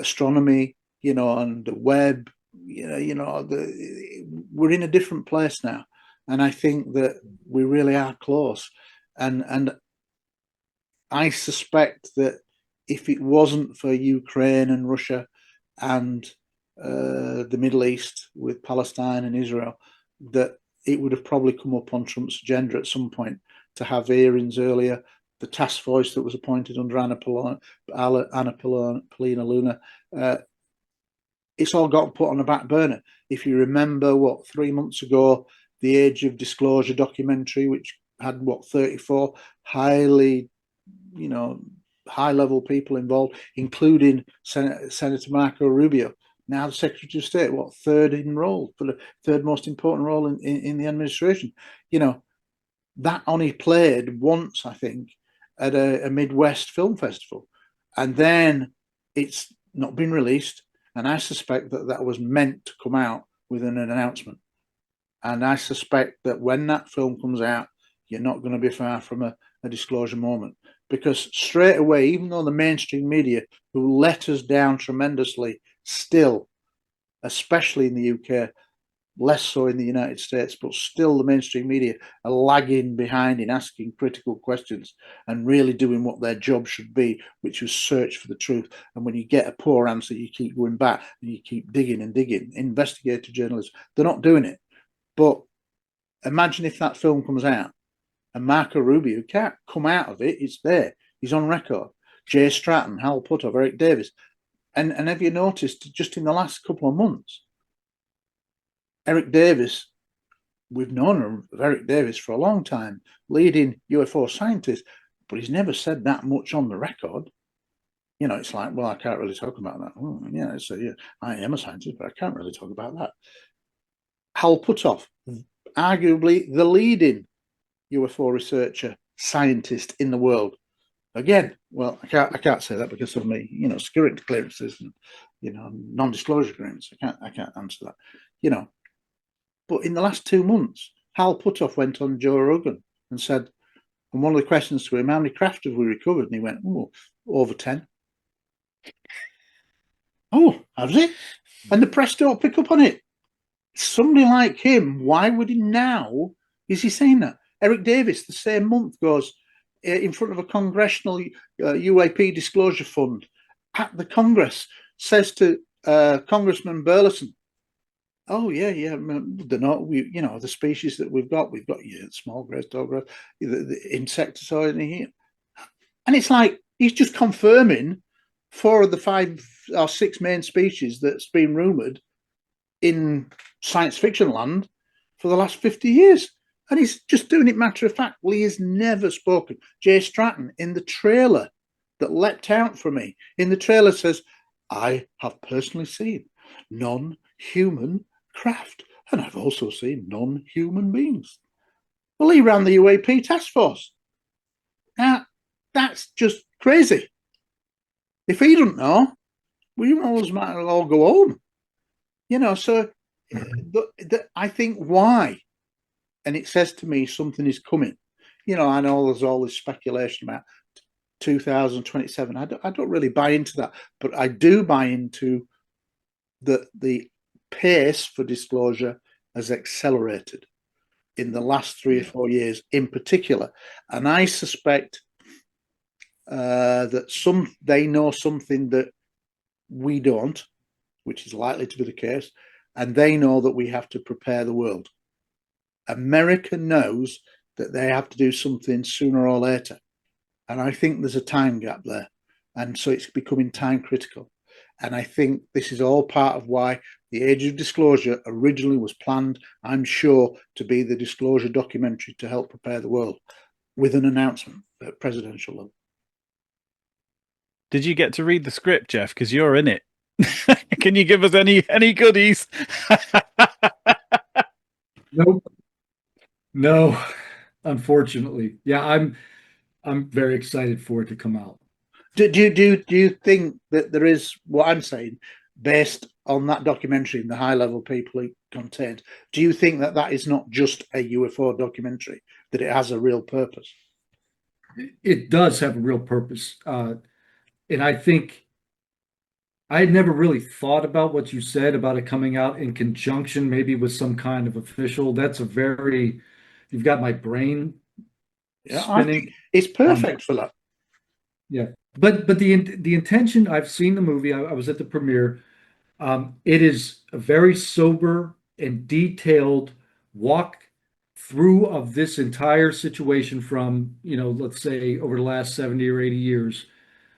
astronomy, you know, and the web. We're in a different place now, and I think that we really are close. And I suspect that if it wasn't for Ukraine and Russia and the Middle East with Palestine and Israel, that it would have probably come up on Trump's agenda at some point to have hearings earlier. The task force that was appointed under Anna Paulina Luna, it's all got put on the back burner. If you remember, 3 months ago, the Age of Disclosure documentary, which had what, 34 highly, high-level people involved, including Senator Marco Rubio, now the Secretary of State, what, third enrolled for the third most important role in the administration. That only played once, I think, at a Midwest film festival, and then it's not been released. And I suspect that was meant to come out with an announcement. And I suspect that when that film comes out, you're not going to be far from a disclosure moment, because straight away, even though the mainstream media, who let us down tremendously, still, especially in the UK, less so in the United States, but still the mainstream media are lagging behind in asking critical questions and really doing what their job should be, which is search for the truth. And when you get a poor answer, you keep going back and you keep digging and digging. Investigative journalists, they're not doing it. But imagine if that film comes out and Marco Rubio can't come out of it. It's there. He's on record. Jay Stratton, Hal Puthoff, Eric Davis. And have you noticed, just in the last couple of months, Eric Davis, we've known of Eric Davis for a long time, leading UFO scientist, but he's never said that much on the record. It's like, well, I can't really talk about that. Oh, yeah, so yeah, I am a scientist, but I can't really talk about that. Hal Puthoff, arguably the leading UFO researcher, scientist in the world. Again, well, I can't say that because of me, security clearances and non-disclosure agreements. I can't answer that. But in the last 2 months, Hal Puthoff went on Joe Rogan and said, and one of the questions to him, how many craft have we recovered? And he went, oh, over 10. Oh, has he? And the press don't pick up on it. Somebody like him, why would he now? Is he saying that? Eric Davis, the same month, goes in front of a congressional UAP disclosure fund at the Congress, says to Congressman Burleson, oh yeah, they're not. The species that we've got small grass, tall grass, the insecticide in here, and it's like he's just confirming 4 of the 5 or 6 main species that's been rumored in science fiction land for the last 50 years, and he's just doing it matter of fact. Well, he has never spoken. Jay Stratton, in the trailer that leapt out for me, in the trailer says, I have personally seen non-human craft, and I've also seen non-human beings. Well, he ran the UAP task force. Now, that's just crazy. If he don't know, we always might all go home. So I think why, and it says to me something is coming. I know there's all this speculation about 2027. I don't really buy into that, but I do buy into the pace for disclosure has accelerated in the last 3 or 4 years in particular. And I suspect that they know something that we don't, which is likely to be the case, and they know that we have to prepare the world. America knows that they have to do something sooner or later. And I think there's a time gap there. And so it's becoming time critical. And I think this is all part of why the Age of Disclosure originally was planned, I'm sure, to be the disclosure documentary to help prepare the world with an announcement at presidential level. Did you get to read the script, Jeff? Because you're in it. Can you give us any goodies? Nope. No, unfortunately. Yeah, I'm very excited for it to come out. Do you think that there is, what I'm saying, based on that documentary and the high level people it contains, do you think that is not just a UFO documentary, that it has a real purpose? It does have a real purpose. And I think I had never really thought about what you said about it coming out in conjunction, maybe with some kind of official. You've got my brain spinning. I think it's perfect for that. Yeah. But the intention, I've seen the movie, I was at the premiere. It is a very sober and detailed walk through of this entire situation from, let's say over the last 70 or 80 years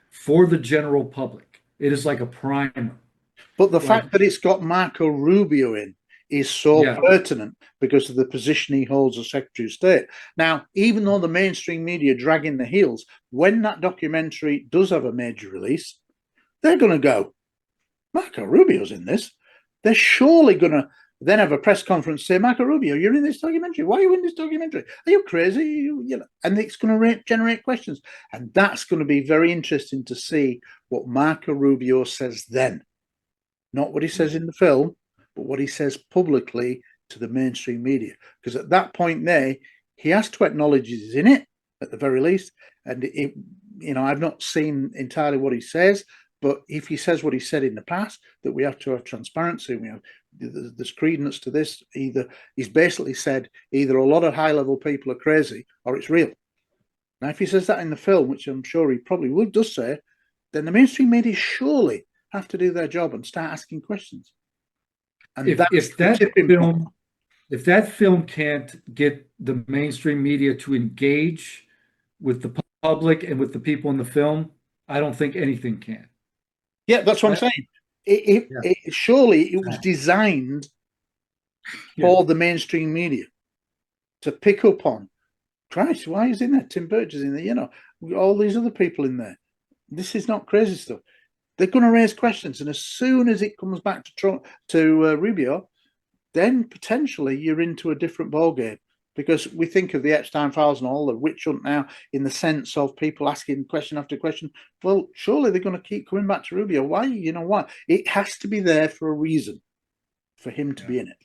for the general public. It is like a primer. But the fact that it's got Marco Rubio in is so Yeah. pertinent because of the position he holds as Secretary of State. Now, even though the mainstream media drag in the heels, when that documentary does have a major release, they're going to go, Marco Rubio's in this. They're surely going to then have a press conference, say, Marco Rubio, you're in this documentary. Why are you in this documentary? Are you crazy? You know, and it's going to generate questions. And that's going to be very interesting to see what Marco Rubio says then. Not what he says in the film, but what he says publicly to the mainstream media. Because at that point there, he has to acknowledge he's in it, at the very least. And, I've not seen entirely what he says, but if he says what he said in the past, that we have to have transparency, there's credence to this, either he's basically said either a lot of high-level people are crazy or it's real. Now, if he says that in the film, which I'm sure he probably does say, then the mainstream media surely have to do their job and start asking questions. And if that film can't get the mainstream media to engage with the public and with the people in the film, I don't think anything can. Yeah, that's what I'm saying. Surely it was designed for the mainstream media to pick up on. Christ, why is in there? Tim Burch is in there, all these other people in there. This is not crazy stuff. They're going to raise questions, and as soon as it comes back to Rubio, then potentially you're into a different ballgame, because we think of the Epstein files and all the witch hunt now in the sense of people asking question after question. Well, surely they're going to keep coming back to Rubio. Why? You know what? It has to be there for a reason for him to be in it.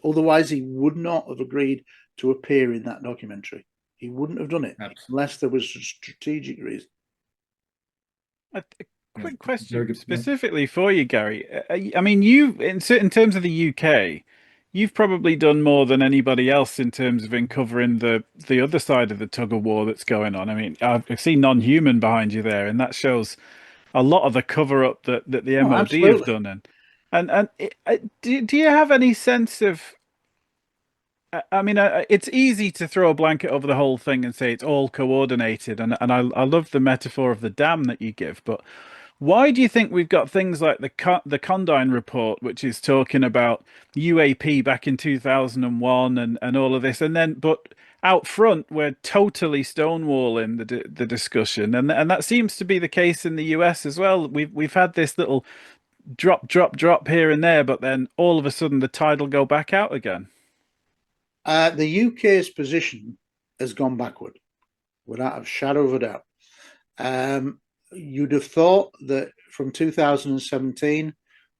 Otherwise, he would not have agreed to appear in that documentary. He wouldn't have done it unless there was a strategic reason. A quick question specifically for you, Gary. I mean, in terms of the UK, you've probably done more than anybody else in terms of uncovering the other side of the tug of war that's going on. I mean, I've seen Non-Human behind you there, and that shows a lot of the cover up that the MOD have done. And do you have any sense of? I mean, it's easy to throw a blanket over the whole thing and say it's all coordinated, and I love the metaphor of the dam that you give, but why do you think we've got things like the Condign report, which is talking about UAP back in 2001 and all of this, but out front we're totally stonewalling the discussion, and that seems to be the case in the US as well. We've had this little drop here and there, but then all of a sudden the tide will go back out again. The UK's position has gone backward, without a shadow of a doubt. You'd have thought that from 2017,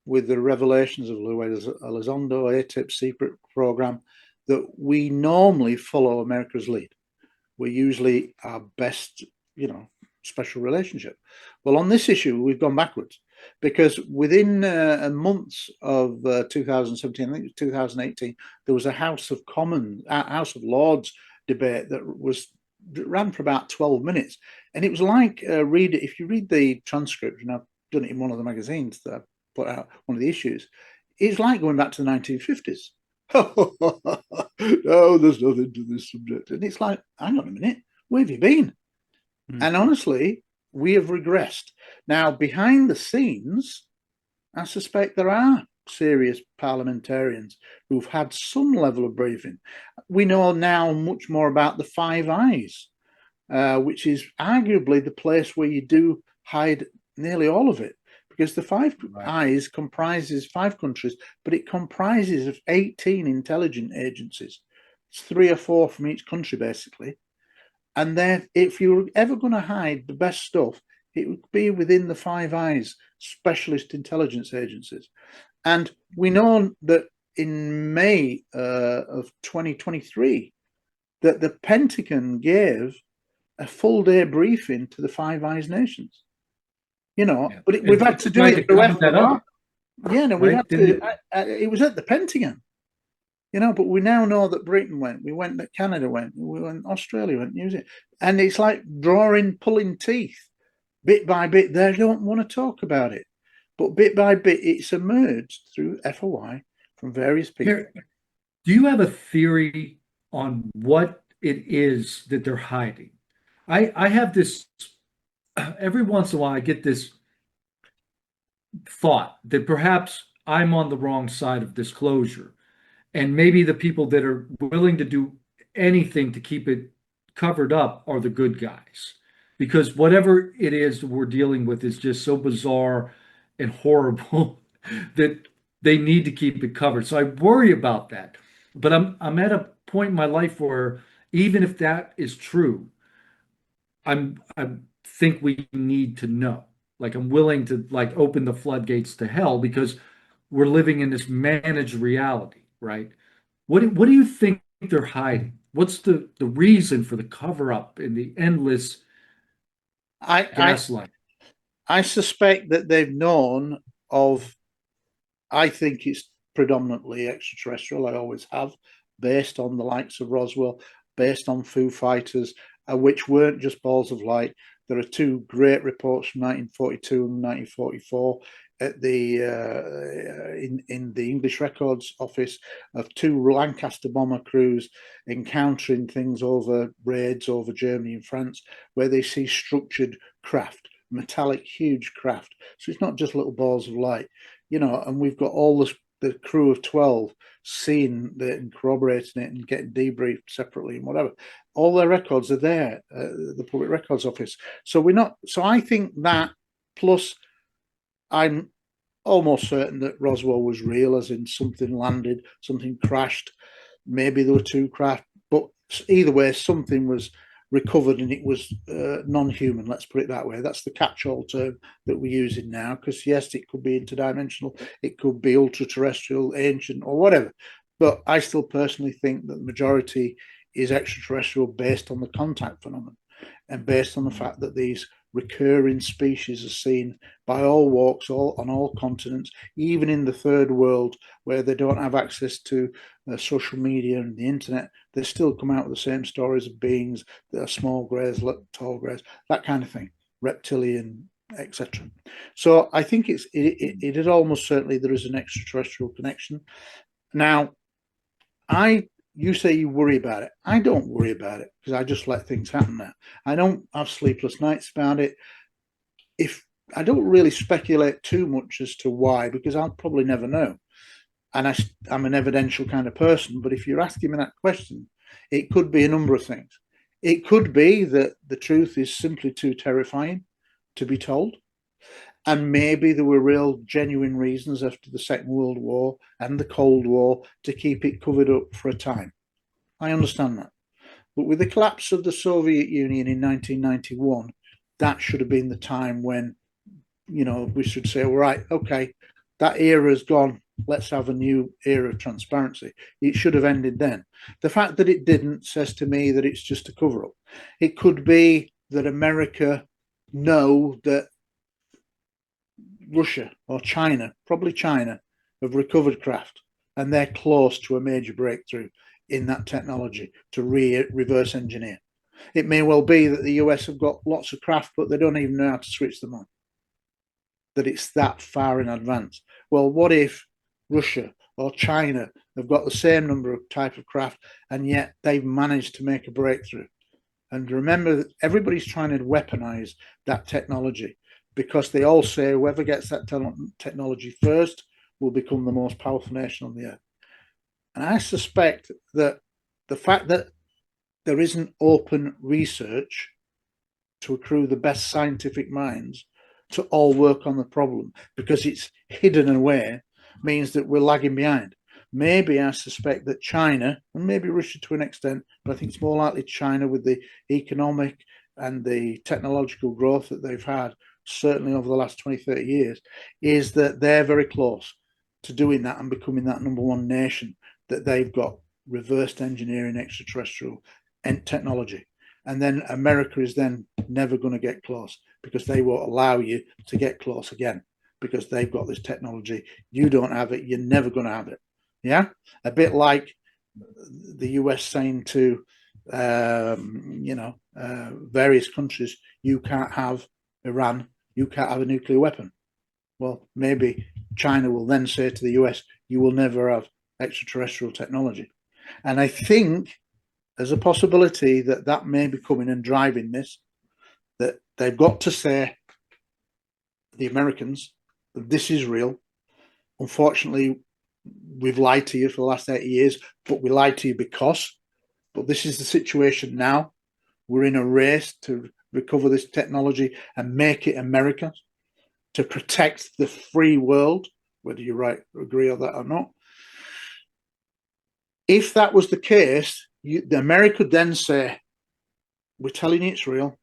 with the revelations of Luis Elizondo, ATIP secret program, that we normally follow America's lead. We're usually our best, special relationship. Well, on this issue, we've gone backwards, because within months of 2017, I think it was 2018, there was a House of Lords debate that ran for about 12 minutes. And it was like, if you read the transcript, and I've done it in one of the magazines that I put out, one of the issues, it's like going back to the 1950s. No, there's nothing to this subject. And it's like, hang on a minute, where have you been? And honestly, we have regressed. Now, behind the scenes, I suspect there are serious parliamentarians who've had some level of briefing. We know now much more about the Five Eyes, which is arguably the place where you do hide nearly all of it, because the Five Eyes comprises 5 countries, but it comprises of 18 intelligence agencies. It's 3 or 4 from each country, basically. And then if you were ever going to hide the best stuff, it would be within the Five Eyes specialist intelligence agencies. And we know that in May of 2023, that the Pentagon gave a full day briefing to the Five Eyes nations. But we've had to do it through FOI. Yeah, no, we had to. It was at the Pentagon. But we now know that Britain went, that Canada went, Australia went, New Zealand. And it's like pulling teeth, bit by bit. They don't want to talk about it. But bit by bit, it's emerged through FOI from various people. Do you have a theory on what it is that they're hiding? I have this, every once in a while, I get this thought that perhaps I'm on the wrong side of disclosure. And maybe the people that are willing to do anything to keep it covered up are the good guys. Because whatever it is we're dealing with is just so bizarre and horrible that they need to keep it covered. So I worry about that. But I'm at a point in my life where even if that is true, I think we need to know. Like I'm willing to like open the floodgates to hell because we're living in this managed reality, right? What do you think they're hiding? What's the reason for the cover up and the endless I gaslight? I suspect that they've known of. I think it's predominantly extraterrestrial. I always have, based on the likes of Roswell, based on Foo Fighters, which weren't just balls of light. There are two great reports from 1942 and 1944 at the in the English Records Office of two Lancaster bomber crews encountering things over raids over Germany and France, where they see structured craft, metallic, huge craft. So it's not just little balls of light, and we've got all the crew of 12 seeing it and corroborating it and getting debriefed separately and whatever. All their records are there, the Public Records Office. So we're not. So I think that, plus I'm almost certain that Roswell was real, as in something landed, something crashed. Maybe there were two craft, but either way, something was recovered and it was non-human. Let's put it that way. That's the catch-all term that we're using now, because yes, it could be interdimensional, it could be ultra-terrestrial, ancient, or whatever. But I still personally think that the majority is extraterrestrial based on the contact phenomenon and based on the fact that these recurring species are seen by all walks, on all continents, even in the third world where they don't have access to social media and the internet. They still come out with the same stories of beings that are small greys, tall greys, that kind of thing, reptilian, etc. So I think it is almost certainly there is an extraterrestrial connection. Now, you say you worry about it. I don't worry about it because I just let things happen now. I don't have sleepless nights about it. If I don't really speculate too much as to why, because I'll probably never know. And I'm an evidential kind of person. But if you're asking me that question, it could be a number of things. It could be that the truth is simply too terrifying to be told. And maybe there were real, genuine reasons after the Second World War and the Cold War to keep it covered up for a time. I understand that. But with the collapse of the Soviet Union in 1991, that should have been the time when, we should say, all right, okay, that era is gone. Let's have a new era of transparency. It should have ended then. The fact that it didn't says to me that it's just a cover-up. It could be that America know that Russia or China, probably China, have recovered craft and they're close to a major breakthrough in that technology to reverse engineer. It may well be that the US have got lots of craft, but they don't even know how to switch them on, that it's that far in advance. Well, what if Russia or China have got the same number of type of craft and yet they've managed to make a breakthrough? And remember that everybody's trying to weaponize that technology, because they all say whoever gets that technology first will become the most powerful nation on the earth. And I suspect that the fact that there isn't open research to accrue the best scientific minds to all work on the problem because it's hidden away means that we're lagging behind. Maybe I suspect that China, and maybe Russia to an extent, but I think it's more likely China with the economic and the technological growth that they've had, certainly over the last 20, 30 years, is that they're very close to doing that and becoming that number one nation, that they've got reversed engineering extraterrestrial technology. And then America is then never going to get close because they won't allow you to get close again because they've got this technology. You don't have it. You're never going to have it. Yeah. A bit like the US saying to, various countries, you can't have Iran, you can't have a nuclear weapon. Well, maybe China will then say to the US, you will never have extraterrestrial technology. And I think there's a possibility that that may be coming and driving this, that they've got to say, the Americans, that this is real. Unfortunately, we've lied to you for the last 80 years, but we lied to you but this is the situation now. We're in a race to recover this technology and make it America, to protect the free world, whether you agree on that or not. If that was the case, America could then say, we're telling you it's real.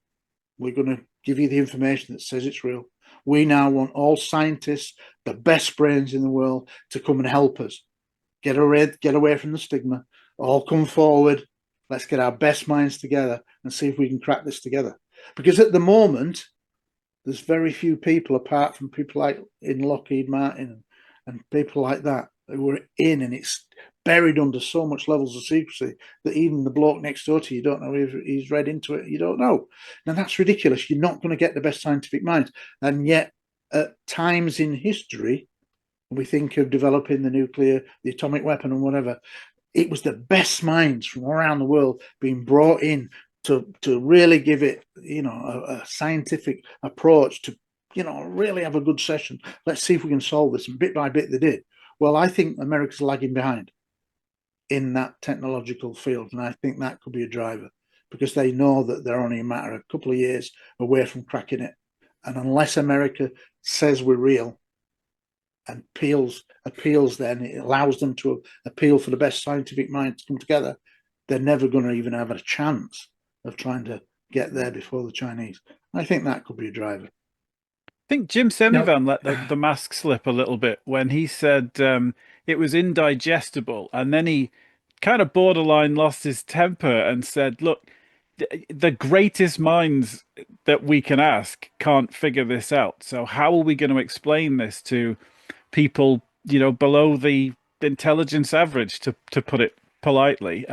We're going to give you the information that says it's real. We now want all scientists, the best brains in the world, to come and help us. Get away from the stigma. All come forward. Let's get our best minds together and see if we can crack this together. Because at the moment, there's very few people, apart from people like in Lockheed Martin and people like that, who are in, and it's buried under so much levels of secrecy that even the bloke next door to you don't know if he's read into it. You don't know. Now that's ridiculous. You're not going to get the best scientific minds. And yet, at times in history, we think of developing the atomic weapon and whatever, it was the best minds from around the world being brought in to really give it, a scientific approach to, really have a good session. Let's see if we can solve this. And bit by bit they did. Well, I think America's lagging behind in that technological field. And I think that could be a driver, because they know that they're only a matter of a couple of years away from cracking it. And unless America says we're real and appeals then, it allows them to appeal for the best scientific minds to come together, they're never going to even have a chance of trying to get there before the Chinese. I think that could be a driver. I think Jim Semivan let the mask slip a little bit when he said it was indigestible, and then he kind of borderline lost his temper and said, look, the greatest minds that we can ask can't figure this out. So how are we going to explain this to people, below the intelligence average, to put it politely?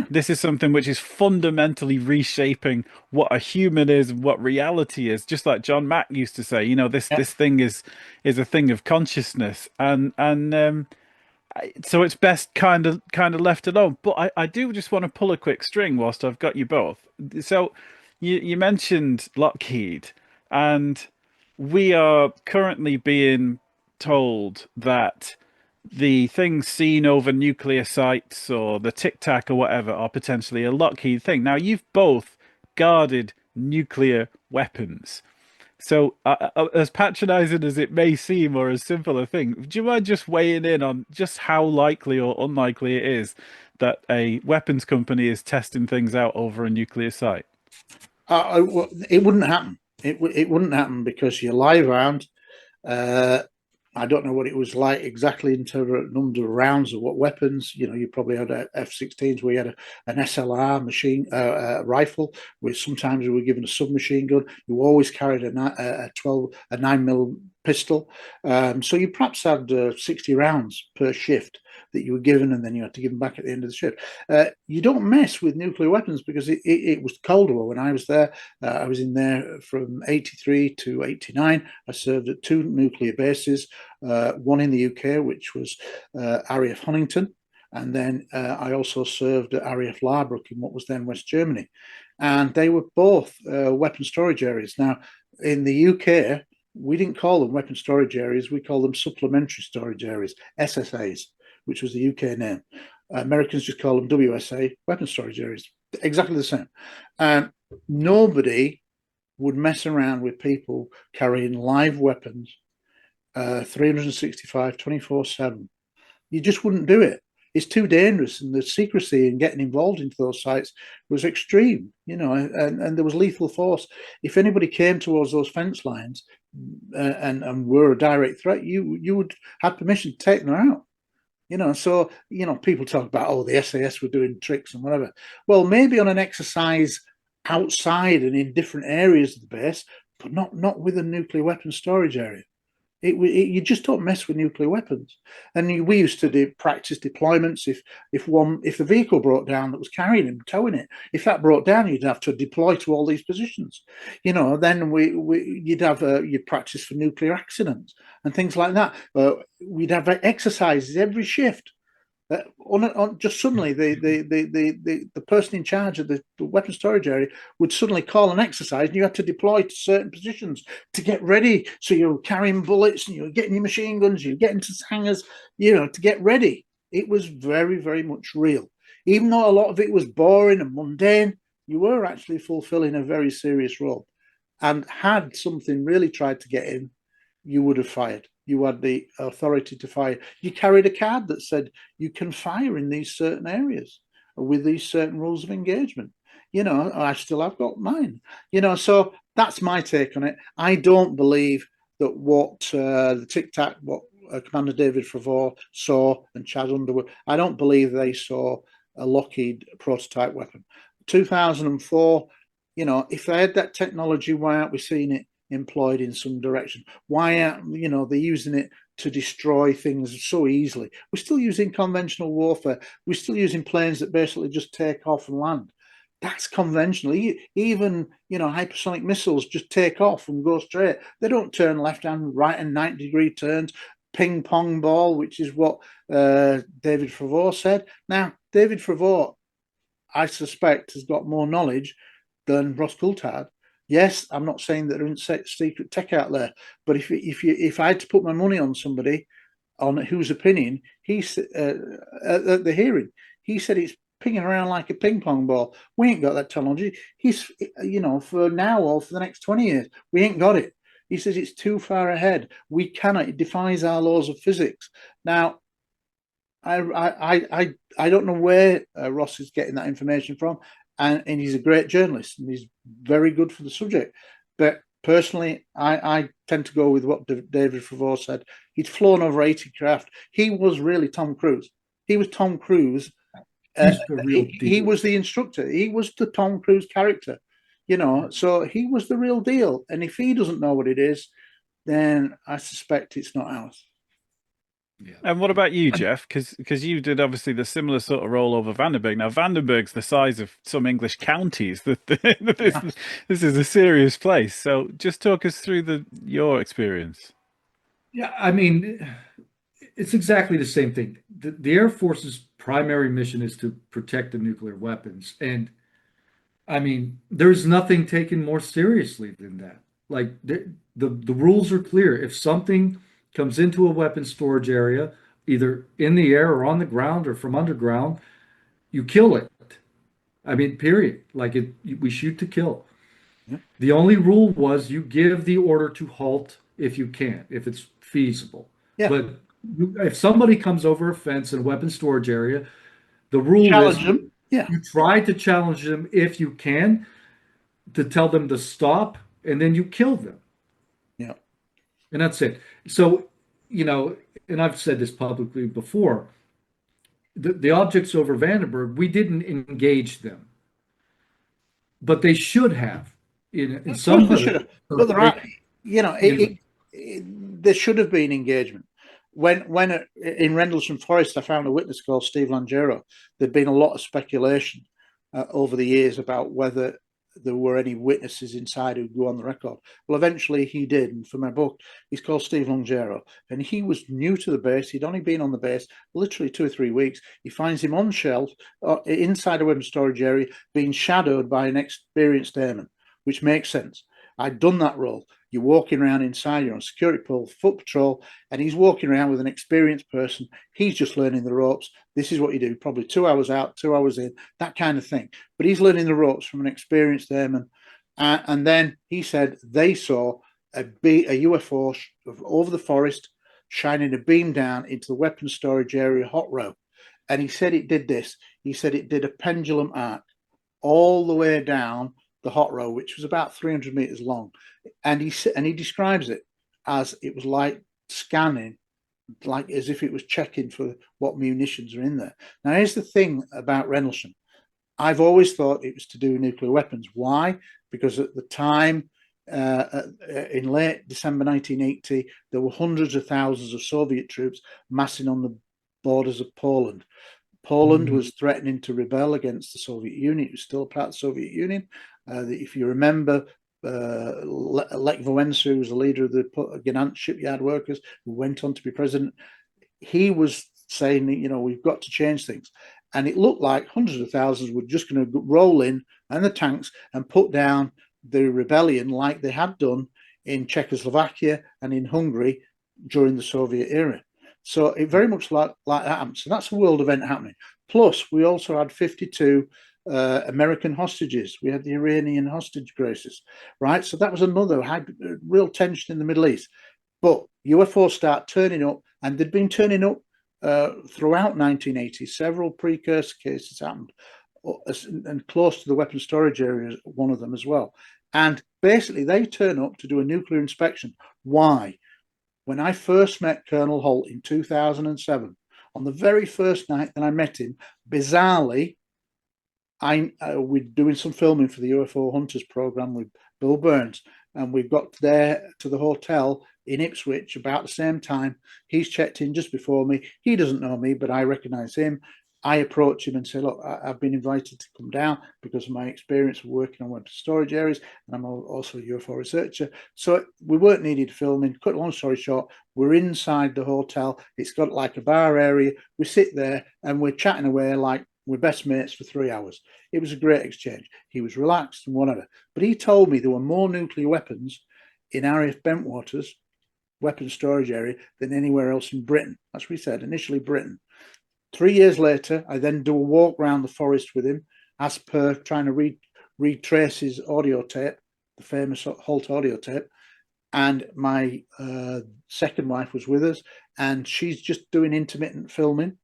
This is something which is fundamentally reshaping what a human is and what reality is. Just like John Mack used to say, this thing is a thing of consciousness, and so it's best kind of left alone. But I do just want to pull a quick string whilst I've got you both. So you mentioned Lockheed, and we are currently being told that the things seen over nuclear sites or the Tic Tac or whatever are potentially a Lockheed thing. Now, you've both guarded nuclear weapons. So, as patronizing as it may seem, or as simple a thing, do you mind just weighing in on just how likely or unlikely it is that a weapons company is testing things out over a nuclear site? It wouldn't happen. It wouldn't happen, because you're live round. I don't know what it was like exactly in terms of number of rounds or what weapons. You probably had F-16s where you had an SLR machine rifle, where sometimes you were given a submachine gun. You always carried a 9mm pistol. So you perhaps had 60 rounds per shift that you were given, and then you had to give them back at the end of the shift. You don't mess with nuclear weapons, because it was Cold War when I was there. I was in there from 83 to 89. I served at 2 nuclear bases, one in the UK, which was RAF Huntington, and then I also served at RAF Larbrook in what was then West Germany. And they were both weapon storage areas. Now, in the UK, we didn't call them weapon storage areas. We call them supplementary storage areas, SSAs, which was the UK name. Americans just call them WSA, weapon storage areas. Exactly the same. Nobody would mess around with people carrying live weapons 365, 24/7. You just wouldn't do it. It's too dangerous, and the secrecy in getting involved into those sites was extreme, and there was lethal force. If anybody came towards those fence lines and were a direct threat, you would have permission to take them out. So people talk about, the SAS were doing tricks and whatever. Well, maybe on an exercise outside and in different areas of the base, but not with a nuclear weapon storage area. You just don't mess with nuclear weapons. And we used to practice deployments. If the vehicle broke down that was carrying him, towing it, if that broke down, you'd have to deploy to all these positions. Then you'd practice for nuclear accidents and things like that. We'd have exercises every shift Just suddenly, the person in charge of the weapon storage area would suddenly call an exercise, and you had to deploy to certain positions to get ready. So you're carrying bullets, and you're getting your machine guns, you're getting to hangars, to get ready. It was very, very much real. Even though a lot of it was boring and mundane, you were actually fulfilling a very serious role. And had something really tried to get in, you would have fired. You had the authority to fire. You carried a card that said you can fire in these certain areas with these certain rules of engagement. I still have got mine. So that's my take on it. I don't believe that what the Tic Tac, what Commander David Fravor saw and Chad Underwood, I don't believe they saw a Lockheed prototype weapon. 2004, if they had that technology, why aren't we seeing it employed in some direction? Why aren't they're using it to destroy things so easily? We're still using conventional warfare. We're still using planes that basically just take off and land. That's conventional. Even hypersonic missiles just take off and go straight. They don't turn left and right and 90-degree turns. Ping pong ball, which is what David Fravor said. Now, David Fravor, I suspect, has got more knowledge than Ross Coulthard. Yes, I'm not saying that there isn't secret tech out there, but if I had to put my money on somebody, on whose opinion he's at the hearing, he said it's pinging around like a ping pong ball. We ain't got that technology. He's for now or for the next 20 years, we ain't got it. He says it's too far ahead. We cannot. It defies our laws of physics. Now, I don't know where Ross is getting that information from, and he's a great journalist and he's very good for the subject. But personally, I tend to go with what David Fravor said. He'd flown over 80 craft. He was really Tom Cruise. He was Tom Cruise. He was the instructor. He was the Tom Cruise character. So he was the real deal. And if he doesn't know what it is, then I suspect it's not ours. Yeah. And what about you, Jeff? Because you did obviously the similar sort of role over Vandenberg. Now, Vandenberg's the size of some English counties. This is a serious place. So just talk us through your experience. Yeah, I mean, it's exactly the same thing. The Air Force's primary mission is to protect the nuclear weapons. And I mean, there's nothing taken more seriously than that. Like the rules are clear. If something comes into a weapons storage area, either in the air or on the ground or from underground, you kill it. I mean, period. Like we shoot to kill. Yeah. The only rule was you give the order to halt if you can, if it's feasible. Yeah. But if somebody comes over a fence in a weapons storage area, the rule challenge them. Yeah. You try to challenge them if you can, to tell them to stop, and then you kill them. Yeah. And that's it. So, and I've said this publicly before, the objects over Vandenberg, we didn't engage them, but they should have. In some they should have. But there are, there should have been engagement. When in Rendlesham Forest, I found a witness called Steve Langero. There'd been a lot of speculation over the years about whether there were any witnesses inside who'd go on the record. Well, eventually he did. And for my book, he's called Steve Langero. And he was new to the base. He'd only been on the base literally 2 or 3 weeks. He finds him on shelf inside a weapons storage area being shadowed by an experienced airman, which makes sense. I'd done that role. You're walking around inside, you're on security foot patrol, and he's walking around with an experienced person. He's just learning the ropes. This is what you do, probably 2 hours out, 2 hours in, that kind of thing. But he's learning the ropes from an experienced airman. And then he said they saw a UFO over the forest, shining a beam down into the weapons storage area hot row. And he said it did this. He said it did a pendulum arc all the way down the hot row, which was about 300 meters long, and he describes it as it was like scanning, like as if it was checking for what munitions are in there. Now, here's the thing about Rendlesham. I've always thought it was to do with nuclear weapons. Why? Because at the time, in late December 1980, there were hundreds of thousands of Soviet troops massing on the borders of Poland. Poland was threatening to rebel against the Soviet Union. It was still part of the Soviet Union. If you remember, Lech Wałęsa, who was the leader of the Gdansk shipyard workers, who went on to be president, he was saying that, you know, we've got to change things. And it looked like hundreds of thousands were just going to roll in and the tanks and put down the rebellion like they had done in Czechoslovakia and in Hungary during the Soviet era. So it very much like that happened. So that's a world event happening. Plus, we also had 52 American hostages. We had the Iranian hostage crisis, right? So that was another real tension in the Middle East. But UFOs start turning up, and they'd been turning up throughout 1980. Several precursor cases happened, and close to the weapons storage area, one of them as well. And basically, they turn up to do a nuclear inspection. Why? When I first met Colonel Holt in 2007, on the very first night that I met him, bizarrely, we're doing some filming for the UFO Hunters program with Bill Burns, and we got there to the hotel in Ipswich about the same time. He's checked in just before me. He doesn't know me, but I recognize him. I approach him and say, look, I've been invited to come down because of my experience of working on weapons storage areas, and I'm also a UFO researcher. So we weren't needed filming. Cut a long story short, we're inside the hotel. It's got like a bar area. We sit there and we're chatting away like we're best mates for 3 hours. It was a great exchange. He was relaxed and whatever. But he told me there were more nuclear weapons in RAF Bentwaters weapons storage area than anywhere else in Britain. That's what he said, initially Britain. 3 years later, I then do a walk around the forest with him, as per trying to retrace his audio tape, the famous Holt audio tape. And my second wife was with us, and she's just doing intermittent filming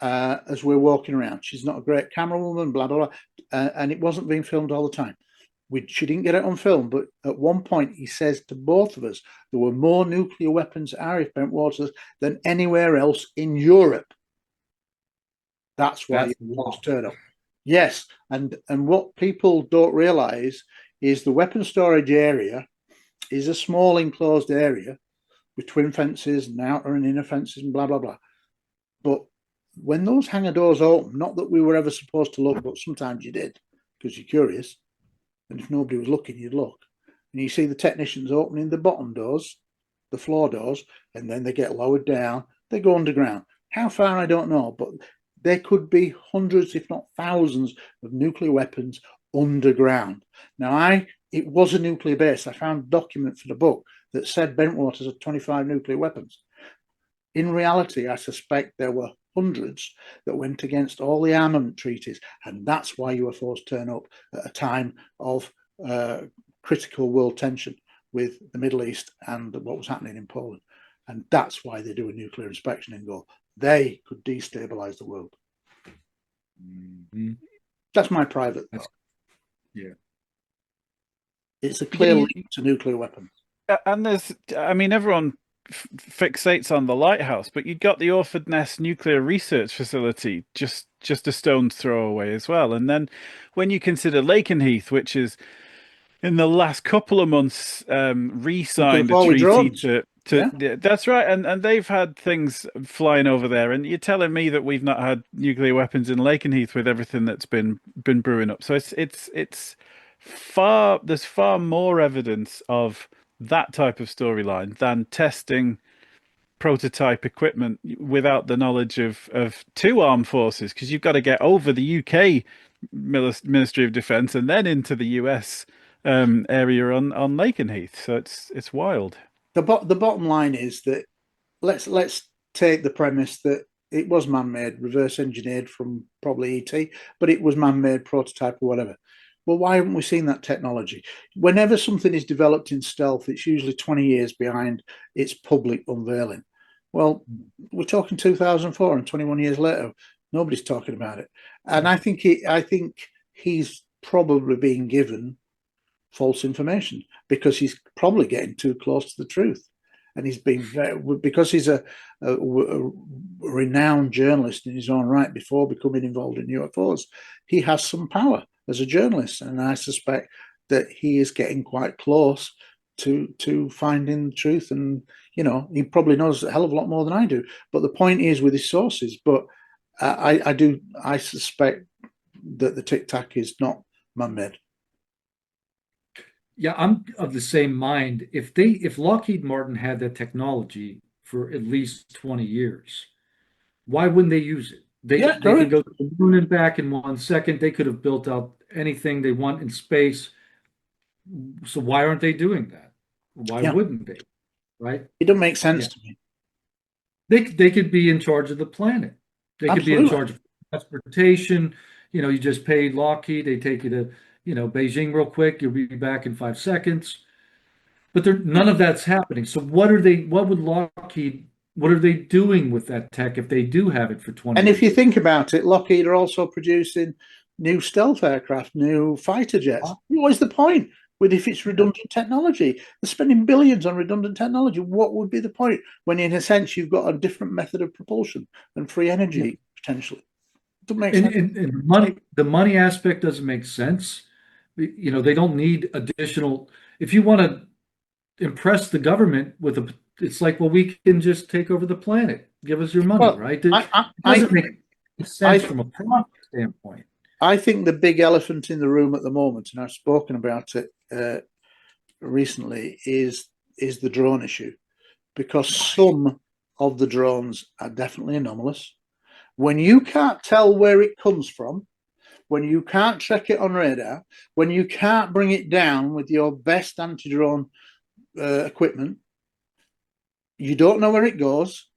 as we're walking around. She's not a great camera woman, blah, blah, blah. And it wasn't being filmed all the time. She didn't get it on film, but at one point he says to both of us, there were more nuclear weapons at RAF Bentwaters than anywhere else in Europe. That's why you must turn up. Yes, and what people don't realise is the weapon storage area is a small enclosed area with twin fences and outer and inner fences and blah, blah, blah. But when those hangar doors open, not that we were ever supposed to look, but sometimes you did because you're curious. And if nobody was looking, you'd look. And you see the technicians opening the bottom doors, the floor doors, and then they get lowered down. They go underground. How far, I don't know, but there could be hundreds, if not thousands, of nuclear weapons underground. Now, it was a nuclear base. I found a document for the book that said Bentwaters had 25 nuclear weapons. In reality, I suspect there were hundreds that went against all the armament treaties, and that's why UFOs turn up at a time of critical world tension with the Middle East and what was happening in Poland. And that's why they do a nuclear inspection and go, they could destabilize the world. Mm-hmm. That's my private thought. Yeah. It's a clear link to nuclear weapons. And everyone fixates on the lighthouse, but you've got the Orford Nest Nuclear Research Facility just a stone's throw away as well. And then when you consider Lakenheath, which is in the last couple of months re-signed a treaty that's right, and they've had things flying over there, and you're telling me that we've not had nuclear weapons in Lakenheath with everything that's been brewing up. So there's far more evidence of that type of storyline than testing prototype equipment without the knowledge of two armed forces, because you've got to get over the UK Ministry of Defence and then into the US area on Lakenheath. So it's wild. The bottom line is that let's take the premise that it was man-made, reverse engineered from probably ET, but it was man-made, prototype or whatever. Well, why haven't we seen that technology? Whenever something is developed in stealth, it's usually 20 years behind its public unveiling. Well, we're talking 2004, and 21 years later, nobody's talking about it. And I think he's probably being given false information because he's probably getting too close to the truth. And he's been because he's a renowned journalist in his own right before becoming involved in UFOs. He has some power as a journalist, and I suspect that he is getting quite close to finding the truth. And he probably knows a hell of a lot more than I do. But the point is with his sources. But I suspect that the Tic Tac is not man-made. Yeah, I'm of the same mind. If Lockheed Martin had that technology for at least 20 years, Why wouldn't they use it? Yeah, They can correct. go to the moon and back in 1 second. They could have built out anything they want in space. So why aren't they doing that? Why Yeah, wouldn't they? Right? it doesn't make Yeah. sense to me. They could be in charge of the planet. They could be in Absolutely. charge of transportation. You just pay Lockheed, they take you to, Beijing real quick. You'll be back in 5 seconds. But none of that's happening. So what would Lockheed, what are they doing with that tech if they do have it for 20 And if you years? think about it, Lockheed are also producing new stealth aircraft, new fighter jets. Huh? What is the point? With if it's redundant technology, they're spending billions on redundant technology. What would be the point when, in a sense, you've got a different method of propulsion and free Yeah. energy potentially? It doesn't make And, sense. and, and the money aspect doesn't make sense. They don't need additional. If you want to impress the government with it's like, well, we can just take over the planet. Give us your money, Well, right? It I, doesn't make sense I, from a profit standpoint. I think the big elephant in the room at the moment, and I've spoken about it recently, is the drone issue, because some of the drones are definitely anomalous. When you can't tell where it comes from, when you can't track it on radar, when you can't bring it down with your best anti-drone equipment, you don't know where it goes,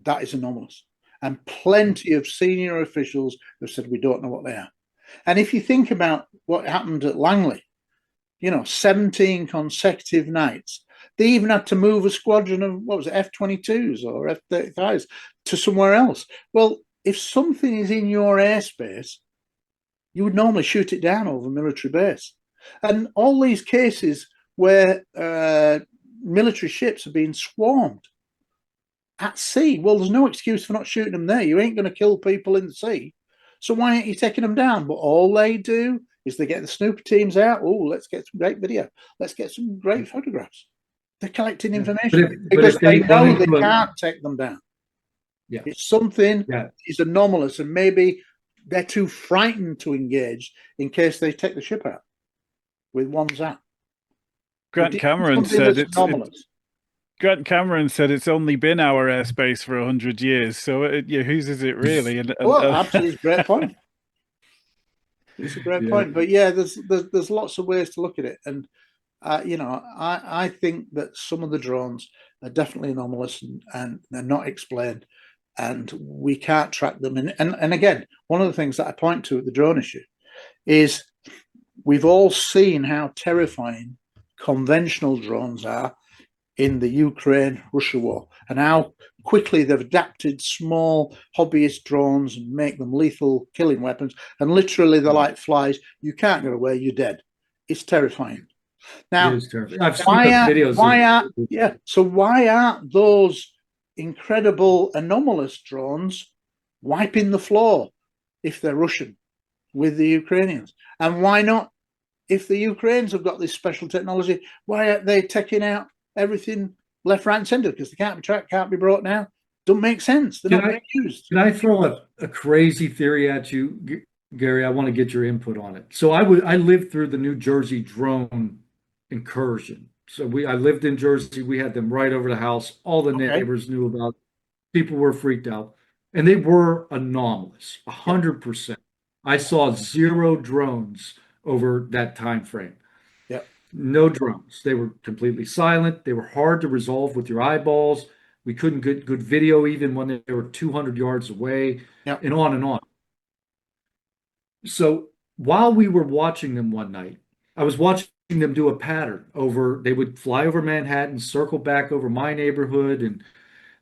that is anomalous. And plenty of senior officials have said we don't know what they are. And if you think about what happened at Langley, 17 consecutive nights, they even had to move a squadron of, what was it, F-22s or F-35s to somewhere else. Well, if something is in your airspace, you would normally shoot it down over a military base. And all these cases where military ships have been swarmed at sea, well, there's no excuse for not shooting them there. You ain't going to kill people in the sea. So why aren't you taking them down? But all they do is they get the snooper teams out. Oh, let's get some great video. Let's get some great photographs. They're collecting Yeah. information But because if they they run know they into can't take them down. yeah, It's something yeah, is anomalous, and maybe they're too frightened to engage in case they take the ship out with one zap. Grant Cameron said it's only been our airspace for 100 years. So whose is it really? Well, absolutely, it's a great point. It's a great yeah. point. But yeah, there's lots of ways to look at it, and I think that some of the drones are definitely anomalous and they're not explained, and we can't track them. And again, one of the things that I point to with the drone issue is we've all seen how terrifying conventional drones are in the Ukraine-Russia war, and how quickly they've adapted small hobbyist drones and make them lethal killing weapons. And literally, they're like flies. You can't get away. You're dead. It's terrifying. It Now, is terrible. I've seen the videos. so why aren't those incredible anomalous drones wiping the floor if they're Russian with the Ukrainians? And why not, if the Ukrainians have got this special technology, why aren't they taking out everything left, right, and centre? Because they can't be tracked, can't be brought now. Doesn't make sense. They're not being used. Can I throw a crazy theory at you, Gary? I want to get your input on it. So I lived through the New Jersey drone incursion. So I lived in Jersey. We had them right over the house. All the neighbors knew about it. People were freaked out. And they were anomalous, 100%. I saw 0 drones over that time frame. Yeah. No drones. They were completely silent. They were hard to resolve with your eyeballs. We couldn't get good video even when they were 200 yards away, and on and on. So while we were watching them one night, I was watching them do a pattern over, they would fly over Manhattan, circle back over my neighborhood, and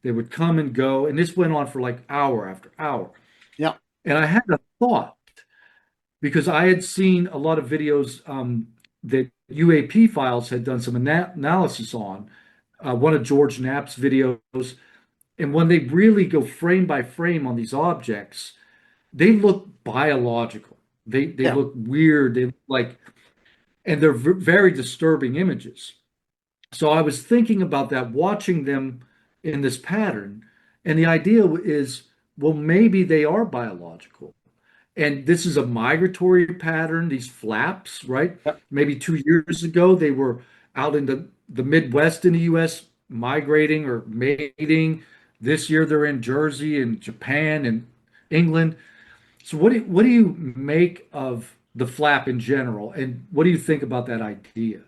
they would come and go. And this went on for like hour after hour. Yeah. And I had a thought, because I had seen a lot of videos that UAP files had done some analysis on, one of George Knapp's videos. And when they really go frame by frame on these objects, they look biological. They look weird. They look like, and they're very disturbing images. So I was thinking about that, watching them in this pattern. And the idea is, well, maybe they are biological. And this is a migratory pattern, these flaps, right? Yep. Maybe 2 years ago, they were out in the Midwest in the US migrating or mating. This year they're in Jersey and Japan and England. So what do you make of the flap in general, and what do you think about that idea?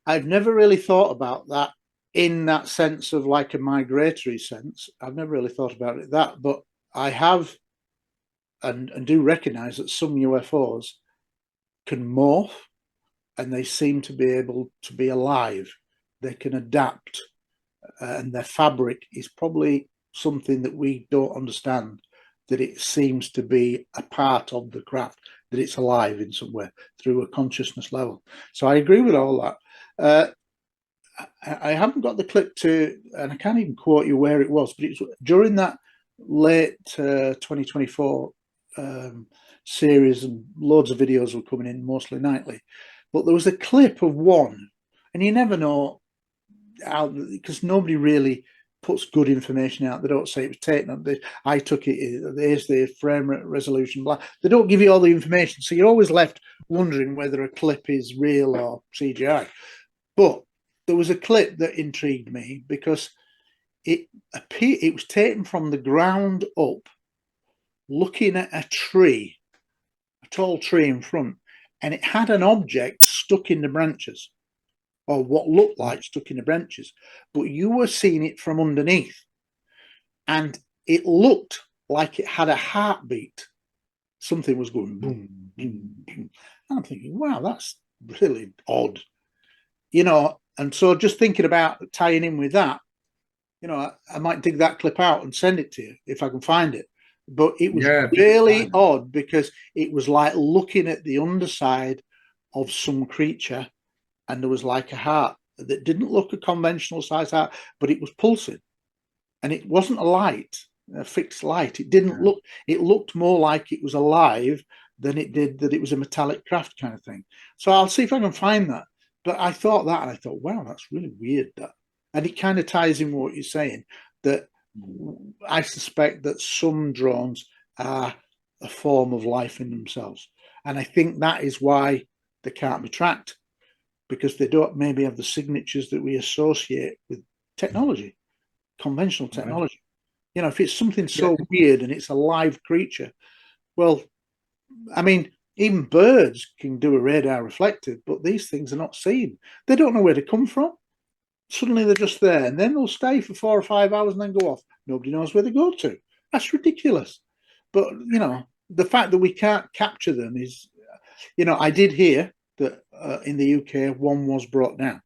I've never really thought about that in that sense of like a migratory sense. I've never really thought about it that, but I have and do recognize that some UFOs can morph and they seem to be able to be alive. They can adapt, and their fabric is probably something that we don't understand. That it seems to be a part of the craft, that it's alive in some way through a consciousness level. So I agree with all that. I haven't got the clip to, and I can't even quote you where it was, but it's during that late 2024 series, and loads of videos were coming in, mostly nightly. But there was a clip of one, and you never know how, because nobody really puts good information out. They don't say it was taken. I took it. There's the frame resolution. Blah. They don't give you all the information, so you're always left wondering whether a clip is real or CGI. But there was a clip that intrigued me because it was taken from the ground up, looking at a tree, a tall tree in front, and it had an object stuck in the branches, or what looked like stuck in the branches, but you were seeing it from underneath, and it looked like it had a heartbeat. Something was going boom, boom, boom. And I'm thinking, wow, that's really odd, you know. And so just thinking about tying in with that, you know, I might dig that clip out and send it to you if I can find it. But it was really odd because it was like looking at the underside of some creature, and there was like a heart that didn't look a conventional size heart, but it was pulsing, and it wasn't a light, a fixed light. It didn't look. It looked more like it was alive than it did that it was a metallic craft kind of thing. So I'll see if I can find that. But I thought that, and I thought, wow, that's really weird. That, and it kind of ties in what you're saying, that I suspect that some drones are a form of life in themselves, and I think that is why they can't be tracked, because they don't maybe have the signatures that we associate with technology, conventional technology. Right. You know, if it's something so weird and it's a live creature, well, I mean, even birds can do a radar reflective, but these things are not seen. They don't know where to come from. Suddenly they're just there, and then they'll stay for 4 or 5 hours and then go off. Nobody knows where they go to. That's ridiculous. But, you know, the fact that we can't capture them is, you know, I did hear that in the UK, one was brought down.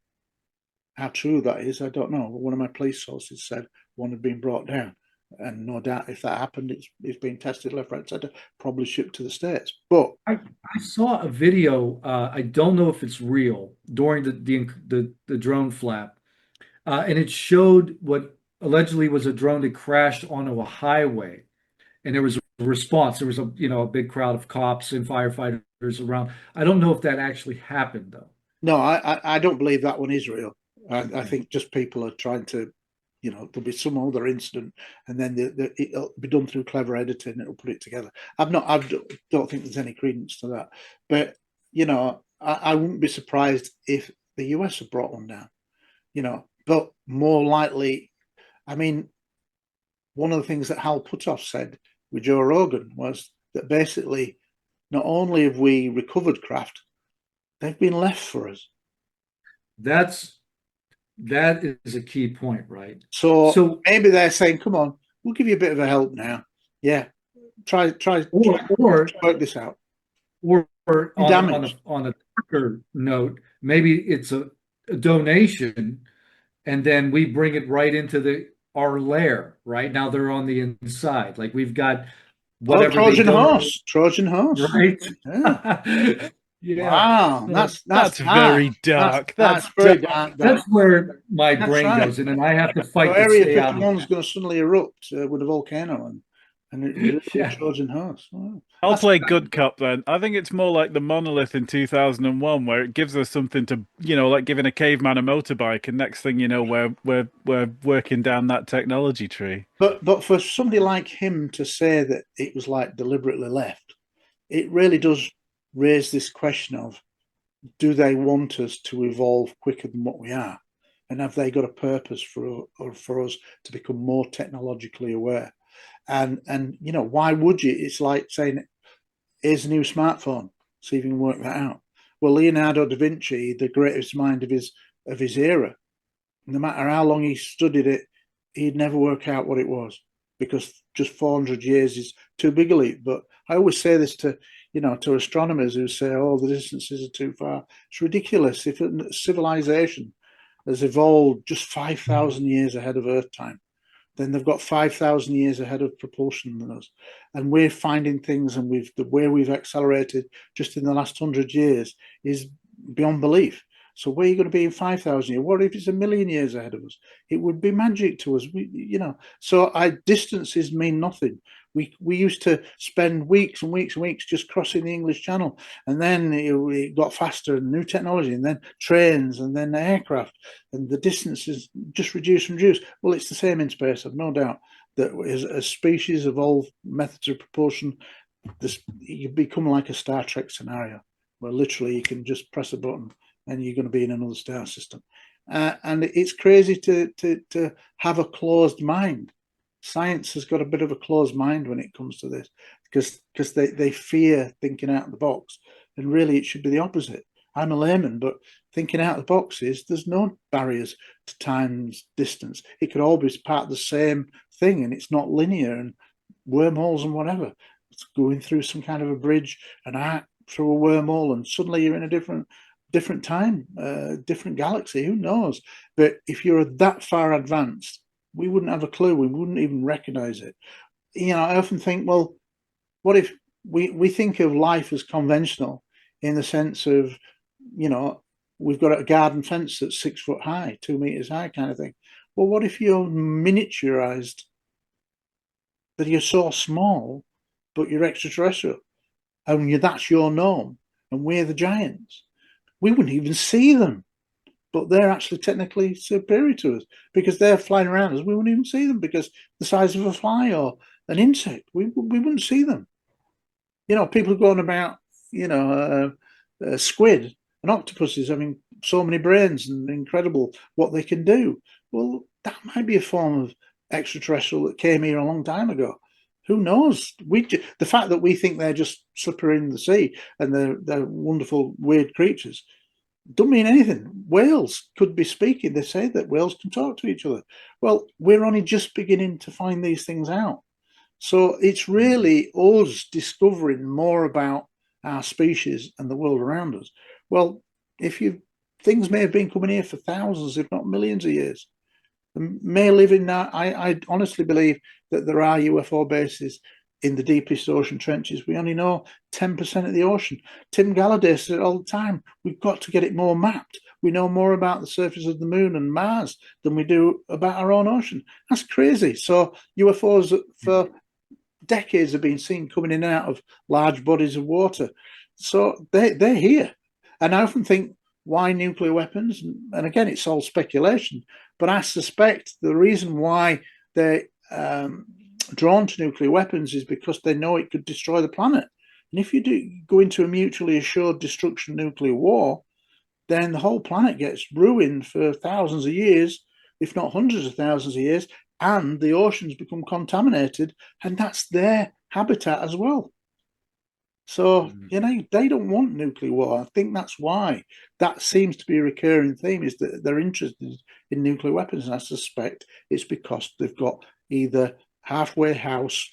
How true that is, I don't know. One of my police sources said one had been brought down. And no doubt if that happened, it's being tested left, right, center, probably shipped to the States. But I saw a video, I don't know if it's real, during the drone flap. And it showed what allegedly was a drone that crashed onto a highway, and there was a response. There was a big crowd of cops and firefighters around. I don't know if that actually happened though. No, I don't believe that one is real. I think just people are trying to, you know, there'll be some other incident, and then it'll be done through clever editing. It'll put it together. I don't think there's any credence to that. But you know, I wouldn't be surprised if the US have brought one down. You know, but more likely, I mean, one of the things that Hal Puthoff said with Joe Rogan was that basically, not only have we recovered craft, they've been left for us. That is a key point, right? So maybe they're saying, "Come on, we'll give you a bit of a help now. Yeah, try work this out." Or on a darker note, maybe it's a donation, and then we bring it right into our lair. Right now, they're on the inside. Like we've got whatever Trojan horse, right? Yeah. Yeah. Wow, that's very dark. That's very dark. That's where my brain goes in, and I have to fight. So Area 51 is going to suddenly erupt with a volcano, and it's a Trojan horse. Wow. I'll play good cop then. I think it's more like the monolith in 2001, where it gives us something to, you know, like giving a caveman a motorbike, and next thing you know, we're working down that technology tree. But for somebody like him to say that it was like deliberately left, it really does raise this question of, do they want us to evolve quicker than what we are? and have they got a purpose for us to become more technologically aware? And you know, why would you? It's like saying, here's a new smartphone, see if you can work that out. Well, Leonardo da Vinci, the greatest mind of his era, no matter how long he studied it, he'd never work out what it was, because just 400 years is too big a leap. But I always say this to, you know, to astronomers who say, oh, the distances are too far. It's ridiculous. If civilization has evolved just 5,000 years ahead of Earth time, then they've got 5,000 years ahead of propulsion than us. And we're finding things, and the way we've accelerated just in the last 100 years is beyond belief. So where are you going to be in 5,000 years? What if it's 1,000,000 years ahead of us? It would be magic to us, you know. So distances mean nothing. We used to spend weeks and weeks and weeks just crossing the English Channel, and then it got faster and new technology, and then trains, and then aircraft, and the distances just reduce and reduce. Well, it's the same in space. I've no doubt that as species evolve methods of propulsion, you become like a Star Trek scenario, where literally you can just press a button and you're going to be in another star system. And it's crazy to have a closed mind. Science has got a bit of a closed mind when it comes to this, because they fear thinking out of the box, and really it should be the opposite. I'm a layman, but thinking out of the box is there's no barriers to time's distance. It could all be part of the same thing, and it's not linear, and wormholes and whatever. It's going through some kind of a bridge, an arc through a wormhole, and suddenly you're in a different time, different galaxy. Who knows? But if you're that far advanced, we wouldn't have a clue. We wouldn't even recognize it. You know, I often think, well, what if we think of life as conventional in the sense of, you know, we've got a garden fence that's 6 foot high, 2 meters high kind of thing. Well, what if you're miniaturized, that you're so small, but you're extraterrestrial, and that's your norm, and we're the giants? We wouldn't even see them, but they're actually technically superior to us, because they're flying around us. We wouldn't even see them, because the size of a fly or an insect, we wouldn't see them. You know, people are going about, you know, squid and octopuses having so many brains and incredible what they can do. Well, that might be a form of extraterrestrial that came here a long time ago. Who knows? The fact that we think they're just slippery in the sea and they're wonderful, weird creatures don't mean anything. Whales could be speaking. They say that whales can talk to each other. Well, we're only just beginning to find these things out. So it's really us discovering more about our species and the world around us. Well, things may have been coming here for thousands, if not millions of years. They may live in that. I honestly believe that there are UFO bases in the deepest ocean trenches. We only know 10% of the ocean. Tim Galladay says it all the time. We've got to get it more mapped. We know more about the surface of the moon and Mars than we do about our own ocean. That's crazy. So UFOs for decades have been seen coming in and out of large bodies of water. So they're here. And I often think, why nuclear weapons? And again, it's all speculation. But I suspect the reason why they're drawn to nuclear weapons is because they know it could destroy the planet. And if you do go into a mutually assured destruction nuclear war, then the whole planet gets ruined for thousands of years, if not hundreds of thousands of years, and the oceans become contaminated, and that's their habitat as well. So, you know, they don't want nuclear war. I think that's why that seems to be a recurring theme, is that they're interested in nuclear weapons. And I suspect it's because they've got either halfway house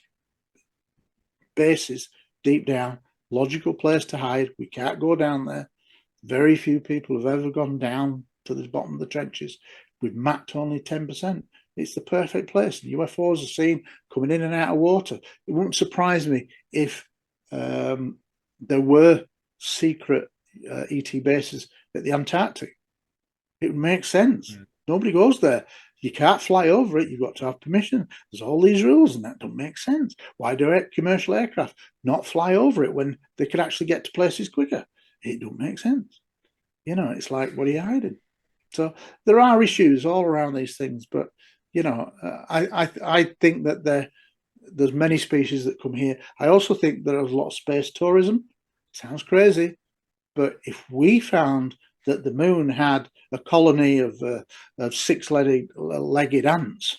bases deep down, logical place to hide. We can't go down there. Very few people have ever gone down to the bottom of the trenches. We've mapped only 10%. It's the perfect place. UFOs are seen coming in and out of water. It wouldn't surprise me if there were secret ET bases at the Antarctic. It would make sense. Nobody goes there. You can't fly over it. You've got to have permission. There's all these rules, and that don't make sense. Why do commercial aircraft not fly over it when they could actually get to places quicker? It don't make sense. You know, it's like, what are you hiding? So there are issues all around these things, but you know, I think that there's many species that come here. I also think there's a lot of space tourism. Sounds crazy, but if we found that the moon had a colony of six-legged ants,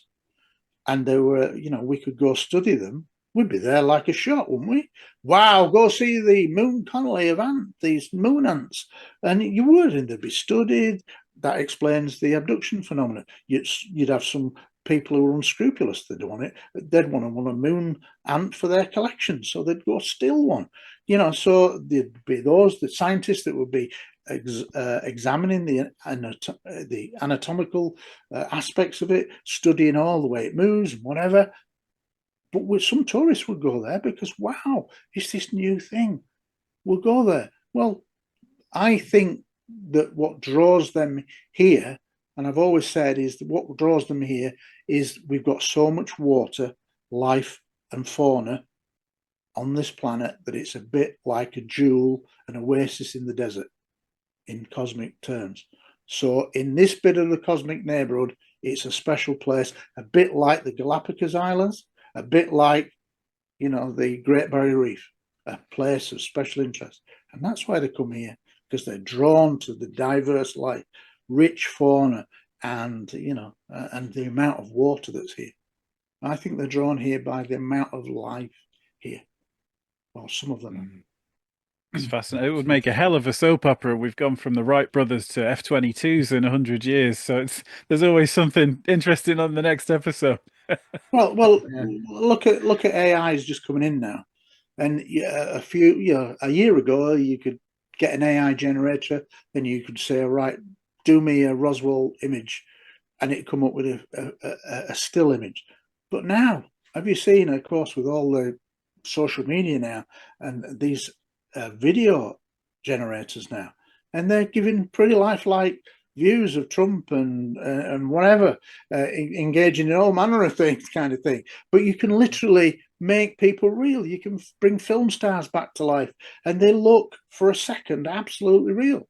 and they were, we could go study them, we'd be there like a shot, wouldn't we? Wow, go see the moon colony of ants, these moon ants. And you would, and they'd be studied. That explains the abduction phenomenon. You'd have some people who are unscrupulous. They'd want a moon ant for their collection, so they'd go steal one. So there'd be the scientists that would be examining the anatomical aspects of it, studying all the way it moves and whatever. But some tourists would go there because, wow, it's this new thing. We'll go there. Well, I think that what draws them here, and I've always said, is that what draws them here is we've got so much water, life and fauna on this planet that it's a bit like a jewel, an oasis in the desert in cosmic terms. So in this bit of the cosmic neighborhood, it's a special place, a bit like the Galapagos Islands, a bit like, the Great Barrier Reef, a place of special interest. And that's why they come here, because they're drawn to the diverse life, rich fauna, and, and the amount of water that's here. I think they're drawn here by the amount of life here. Well, some of them are. It's fascinating. It would make a hell of a soap opera. We've gone from the Wright brothers to F-22s in 100 years. So there's always something interesting on the next episode. Well, look at AIs just coming in now, and a year ago you could get an AI generator and you could say, right, do me a Roswell image, and it'd come up with a still image. But now, have you seen, of course, with all the social media now and these video generators now, and they're giving pretty lifelike views of Trump and whatever, engaging in all manner of things, kind of thing. But you can literally make people real. You can bring film stars back to life, and they look for a second absolutely real.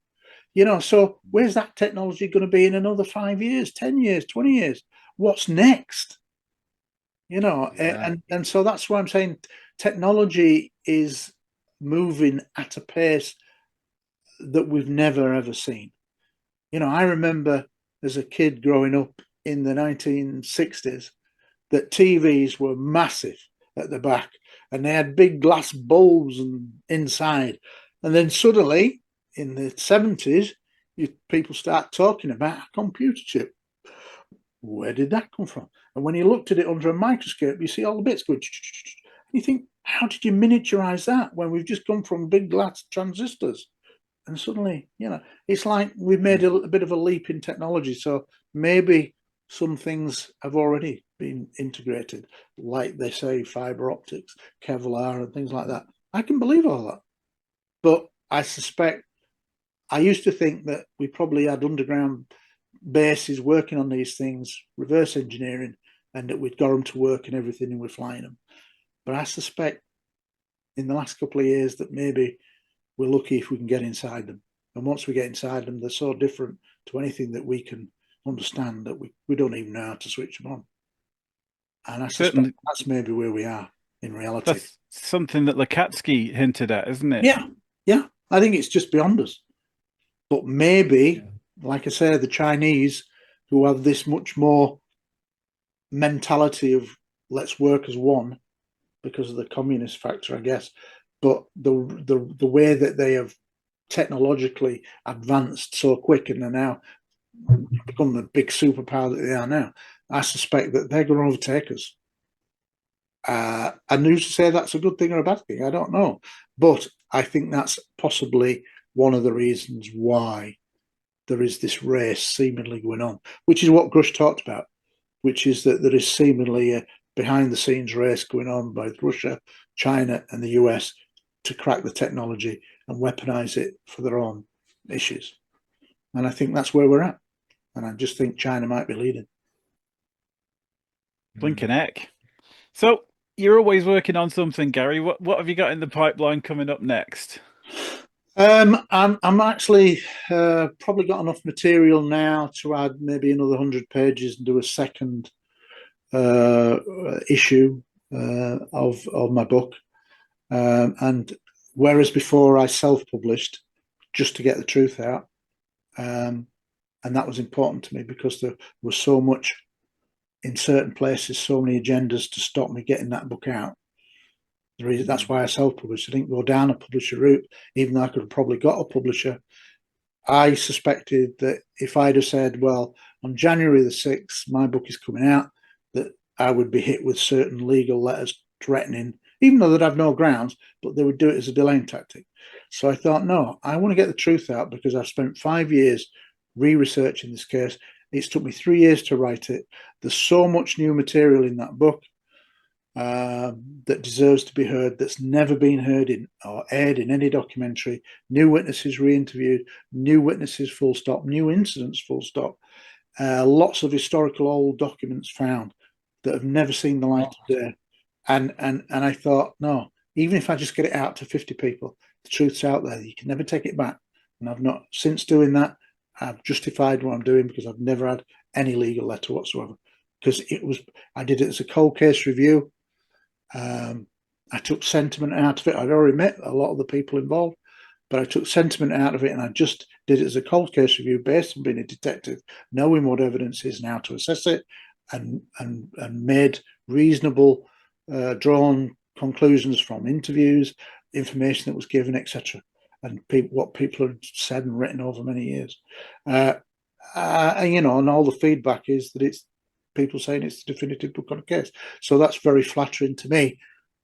So where's that technology going to be in another 5 years, 10 years, 20 years? What's next? And so that's why I'm saying technology is moving at a pace that we've never ever seen. I remember as a kid growing up in the 1960s that TVs were massive at the back and they had big glass bulbs inside. And then suddenly in the 70s, people start talking about a computer chip. Where did that come from? And when you looked at it under a microscope, you see all the bits going. And you think, how did you miniaturize that when we've just come from big glass transistors? And suddenly, it's like we've made a bit of a leap in technology. So maybe some things have already been integrated, like they say, fiber optics, Kevlar, and things like that. I can believe all that. But I suspect, I used to think that we probably had underground bases working on these things, reverse engineering, and that we'd got them to work and everything and we're flying them. But I suspect in the last couple of years that maybe we're lucky if we can get inside them. And once we get inside them, they're so different to anything that we can understand that we don't even know how to switch them on. And I suspect that's maybe where we are in reality. That's something that Lukatsky hinted at, isn't it? Yeah. I think it's just beyond us. But maybe, like I say, the Chinese, who have this much more mentality of let's work as one because of the communist factor, I guess. But the way that they have technologically advanced so quick and are now become the big superpower that they are now, I suspect that they're going to overtake us. And who's to say that's a good thing or a bad thing? I don't know. But I think that's possibly one of the reasons why there is this race seemingly going on, which is what Grush talked about, which is that there is seemingly a behind-the-scenes race going on by Russia, China, and the US to crack the technology and weaponize it for their own issues. And I think that's where we're at. And I just think China might be leading. Blinking heck. So you're always working on something, Gary. What have you got in the pipeline coming up next? I'm actually probably got enough material now to add maybe another 100 pages and do a second issue of my book. And whereas before I self-published just to get the truth out, And that was important to me because there was so much in certain places, so many agendas to stop me getting that book out. That's why I self-published. I didn't go down a publisher route, even though I could have probably got a publisher. I suspected that if I'd have said, well, on January the 6th, my book is coming out, that I would be hit with certain legal letters threatening, even though they'd have no grounds, but they would do it as a delaying tactic. So I thought, no, I want to get the truth out because I've spent 5 years re-researching this case. It's took me 3 years to write it. There's so much new material in that book that deserves to be heard, that's never been heard in or aired in any documentary. New witnesses re-interviewed, new witnesses full stop, new incidents full stop, lots of historical old documents found that have never seen the light of day. And I thought, no, even if I just get it out to 50 people, the truth's out there. You can never take it back. And I've not, since doing that, I've justified what I'm doing because I've never had any legal letter whatsoever. Because I did it as a cold case review. I took sentiment out of it. I'd already met a lot of the people involved, but I took sentiment out of it and I just did it as a cold case review based on being a detective, knowing what evidence is and how to assess it, and made reasonable, drawn conclusions from interviews, information that was given, etc., and what people had said and written over many years. And all the feedback is that it's people saying it's the definitive book on a case. So that's very flattering to me.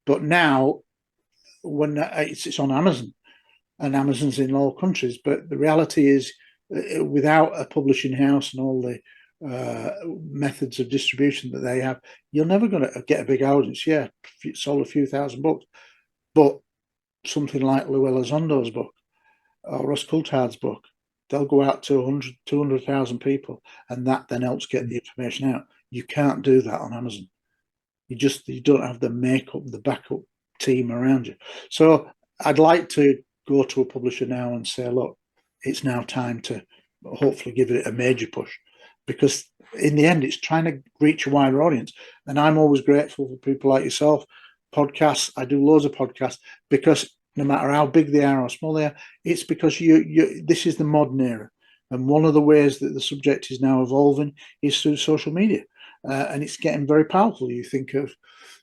But now, when it's on Amazon, and Amazon's in all countries, but the reality is, without a publishing house and all the methods of distribution that they have, you're never going to get a big audience. Yeah, sold a few thousand books, but something like Lou Elizondo's book or Russ Coulthard's book, they'll go out to 200,000 people, and that then helps get the information out. You can't do that on Amazon. You don't have the makeup, the backup team around you. So I'd like to go to a publisher now and say, look, it's now time to hopefully give it a major push, because in the end, it's trying to reach a wider audience. And I'm always grateful for people like yourself. Podcasts, I do loads of podcasts, because no matter how big they are or small they are, it's because this is the modern era. And one of the ways that the subject is now evolving is through social media. And it's getting very powerful. You think of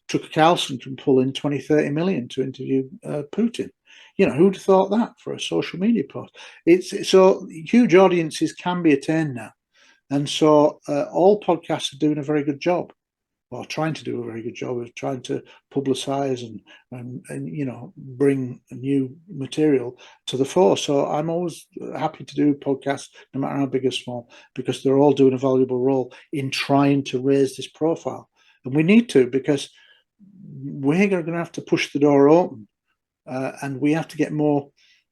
Tucker Carlson can pull in 20, 30 million to interview Putin. Who'd have thought that for a social media post? So huge audiences can be attained now. And so all podcasts are doing a very good job, or trying to do a very good job of trying to publicize and bring new material to the fore. So I'm always happy to do podcasts, no matter how big or small, because they're all doing a valuable role in trying to raise this profile. And we need to, because we're going to have to push the door open, and we have to get more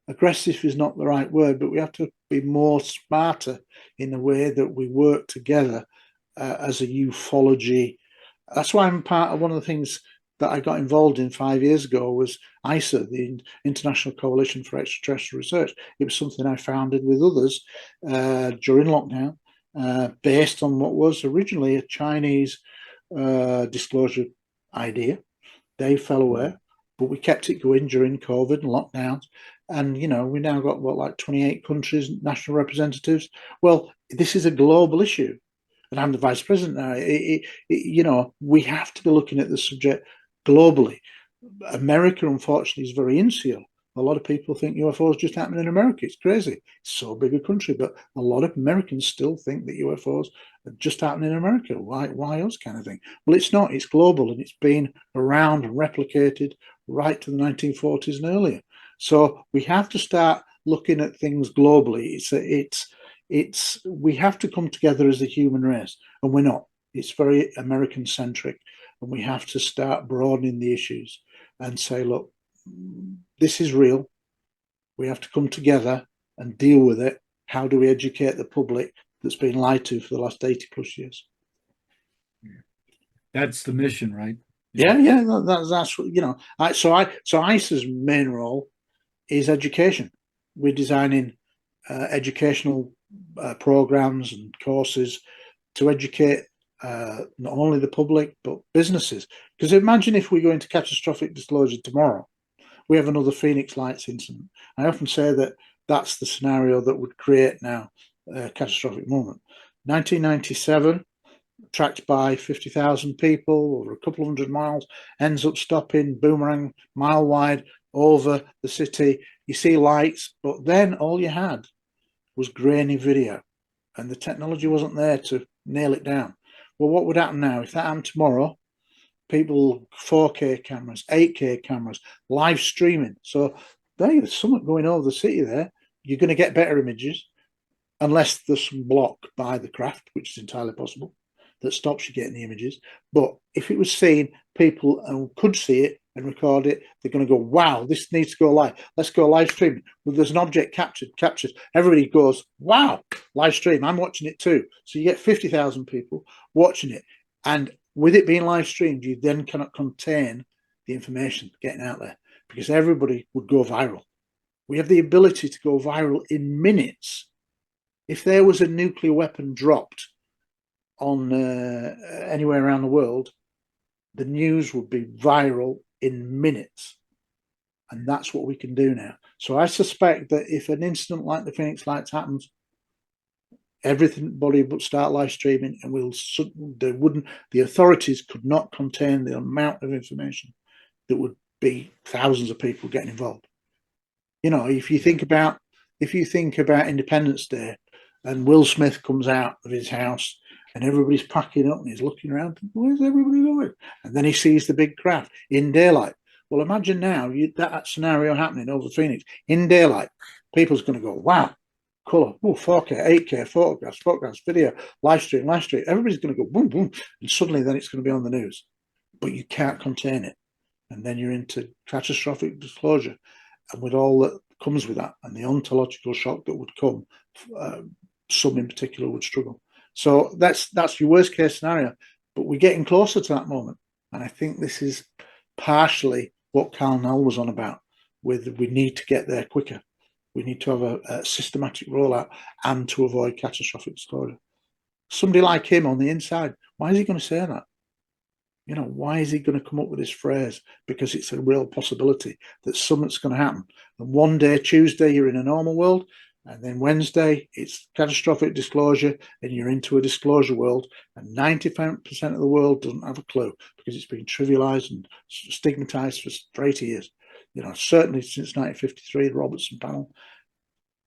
aggressive is not the right word, but we have to be more smarter in the way that we work together as a ufology. That's why I'm part of one of the things that I got involved in 5 years ago was ISA, the International Coalition for Extraterrestrial Research. It was something I founded with others during lockdown, based on what was originally a Chinese disclosure idea. They fell away, but we kept it going during COVID and lockdowns. And, we now got, 28 countries, national representatives. Well, this is a global issue. And I'm the vice president now. We have to be looking at the subject globally. America, unfortunately, is very insular. A lot of people think UFOs just happen in America. It's crazy. It's so big a country, but a lot of Americans still think that UFOs just happen in America. Why us, kind of thing? Well, it's not. It's global, and it's been around and replicated right to the 1940s and earlier. So we have to start looking at things globally. We have to come together as a human race, and we're not. It's very American centric, and we have to start broadening the issues and say, look, this is real. We have to come together and deal with it. How do we educate the public that's been lied to for the last 80 plus years? That's the mission, right? Yeah. That's so ISA's main role is education. We're designing educational programs and courses to educate not only the public but businesses. Because imagine if we go into catastrophic disclosure tomorrow, we have another Phoenix Lights incident. I often say that that's the scenario that would create now catastrophic moment. 1997, tracked by 50,000 people over a couple of hundred miles, ends up stopping, boomerang, mile wide over the city. You see lights, but then all you had was grainy video, and the technology wasn't there to nail it down. Well, what would happen now if that happened tomorrow? People, 4K cameras, 8K cameras, live streaming. So there's something going over the city there. You're going to get better images, unless there's some block by the craft, which is entirely possible, that stops you getting the images. But if it was seen, people could see it and record it, they're going to go, wow, this needs to go live. Let's go live streaming. Well, there's an object captured. Everybody goes, wow, live stream. I'm watching it too. So you get 50,000 people watching it. And with it being live streamed, you then cannot contain the information getting out there because everybody would go viral. We have the ability to go viral in minutes. If there was a nuclear weapon dropped on anywhere around the world, the news would be viral in minutes. And that's what we can do now. So I suspect that if an incident like the Phoenix Lights happens, everybody would start live streaming, and the authorities could not contain the amount of information that would be thousands of people getting involved. You know, if you think about Independence Day, and Will Smith comes out of his house and everybody's packing up and he's looking around, where's everybody going? And then he sees the big craft in daylight. Well, imagine now that scenario happening over Phoenix in daylight. People's going to go, wow, colour, 4K, 8K, photographs, video, live stream. Everybody's going to go boom, boom. And suddenly then it's going to be on the news. But you can't contain it. And then you're into catastrophic disclosure. And with all that comes with that and the ontological shock that would come, some in particular would struggle. So that's your worst case scenario. But we're getting closer to that moment. And I think this is partially what Carl Nell was on about, with we need to get there quicker. We need to have a systematic rollout and to avoid catastrophic disclosure. Somebody like him on the inside, why is he going to say that? You know, why is he going to come up with this phrase? Because it's a real possibility that something's going to happen. And one day, Tuesday, you're in a normal world. And then Wednesday, it's catastrophic disclosure, and you're into a disclosure world. And 95% of the world doesn't have a clue because it's been trivialized and stigmatized for 80 years. You know, certainly since 1953, the Robertson panel.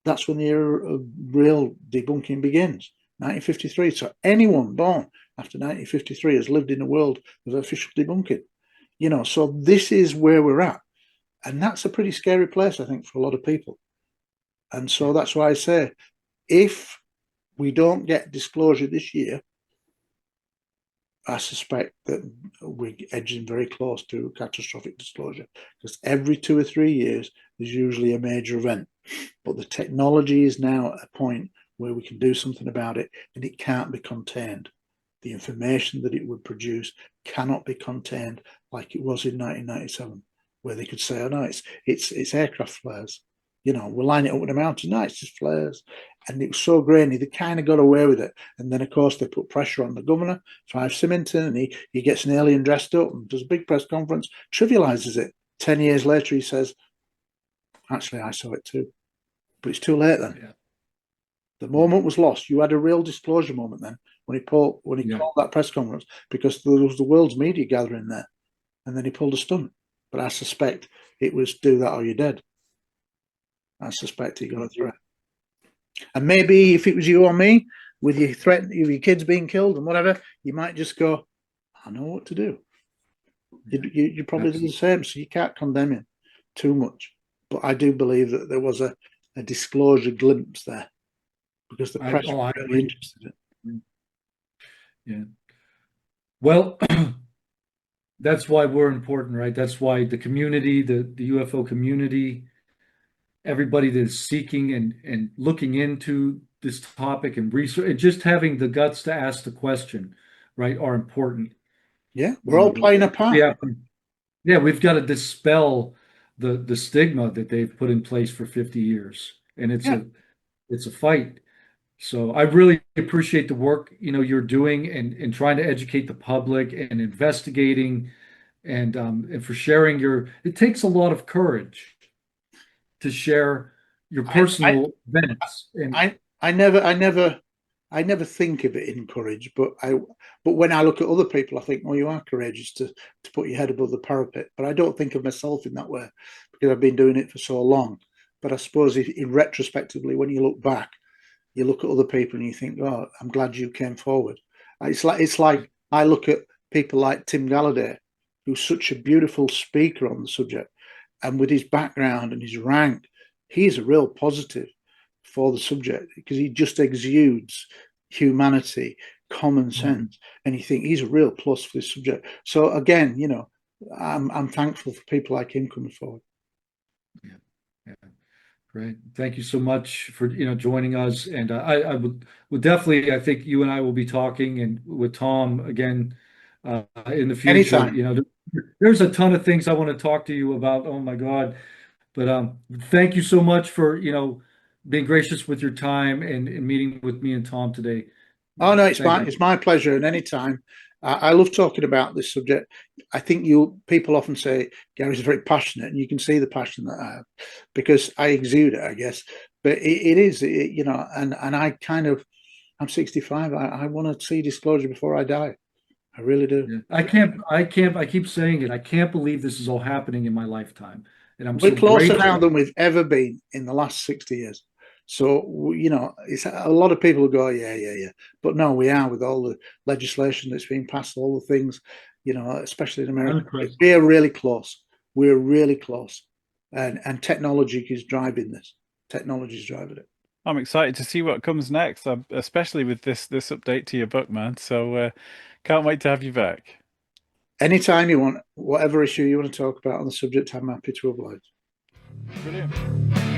That's when the era of real debunking begins, 1953. So anyone born after 1953 has lived in a world of official debunking. You know, so this is where we're at. And that's a pretty scary place, I think, for a lot of people. And so that's why I say, if we don't get disclosure this year, I suspect that we're edging very close to catastrophic disclosure, because every 2 or 3 years, there's usually a major event. But the technology is now at a point where we can do something about it, and it can't be contained. The information that it would produce cannot be contained like it was in 1997, where they could say, oh no, it's aircraft flares. You know, we'll line it up with a mountain. No, it's just flares. And it was so grainy, they kind of got away with it. And then, of course, they put pressure on the governor, Five Symington, and he gets an alien dressed up and does a big press conference, trivializes it. 10 years later, he says, actually, I saw it too. But it's too late then. Yeah. The moment was lost. You had a real disclosure moment then when he called that press conference, because there was the world's media gathering there. And then he pulled a stunt. But I suspect it was do that or you're dead. I suspect he got a threat. And maybe if it was you or me, with your threat of your kids being killed and whatever, you might just go, I know what to do. You probably do the same, so you can't condemn him too much. But I do believe that there was a disclosure glimpse there, because the press was really interested in it. Yeah. Well, that's why we're important, right? That's why the community, the UFO community, everybody that is seeking and looking into this topic and research and just having the guts to ask the question, right, are important. Yeah, we're all playing a part. Yeah, we've got to dispel the stigma that they've put in place for 50 years. And it's a fight. So I really appreciate the work, you're doing and trying to educate the public and investigating and for sharing it takes a lot of courage to share your personal events. And I never think of it in courage, but when I look at other people, I think, well, you are courageous to put your head above the parapet. But I don't think of myself in that way because I've been doing it for so long. But I suppose in retrospectively, when you look back, you look at other people and you think, oh, I'm glad you came forward. It's like I look at people like Tim Galladay, who's such a beautiful speaker on the subject, and with his background and his rank, he's a real positive for the subject because he just exudes humanity, common sense, and you think he's a real plus for this subject. So again, you know, I'm thankful for people like him coming forward. Yeah. Great. Thank you so much for joining us. And I would definitely, I think you and I will be talking and with Tom again in the future. Anytime. There's a ton of things I want to talk to you about. Oh my God. But thank you so much for being gracious with your time and meeting with me and Tom today. Oh no, it's my pleasure. And anytime. I love talking about this subject. I think people often say Gary's very passionate, and you can see the passion that I have because I exude it, I guess. But it is, and I'm 65. I want to see disclosure before I die. I really do. Yeah. I keep saying it. I can't believe this is all happening in my lifetime. And we're closer now than we've ever been in the last 60 years. So, it's a lot of people go, yeah. But no, we are with all the legislation that's been passed, all the things, especially in America. We're really close. We're really close. And technology is driving this. Technology is driving it. I'm excited to see what comes next, especially with this update to your book, man. So can't wait to have you back. Anytime you want, whatever issue you want to talk about on the subject, I'm happy to oblige. Brilliant.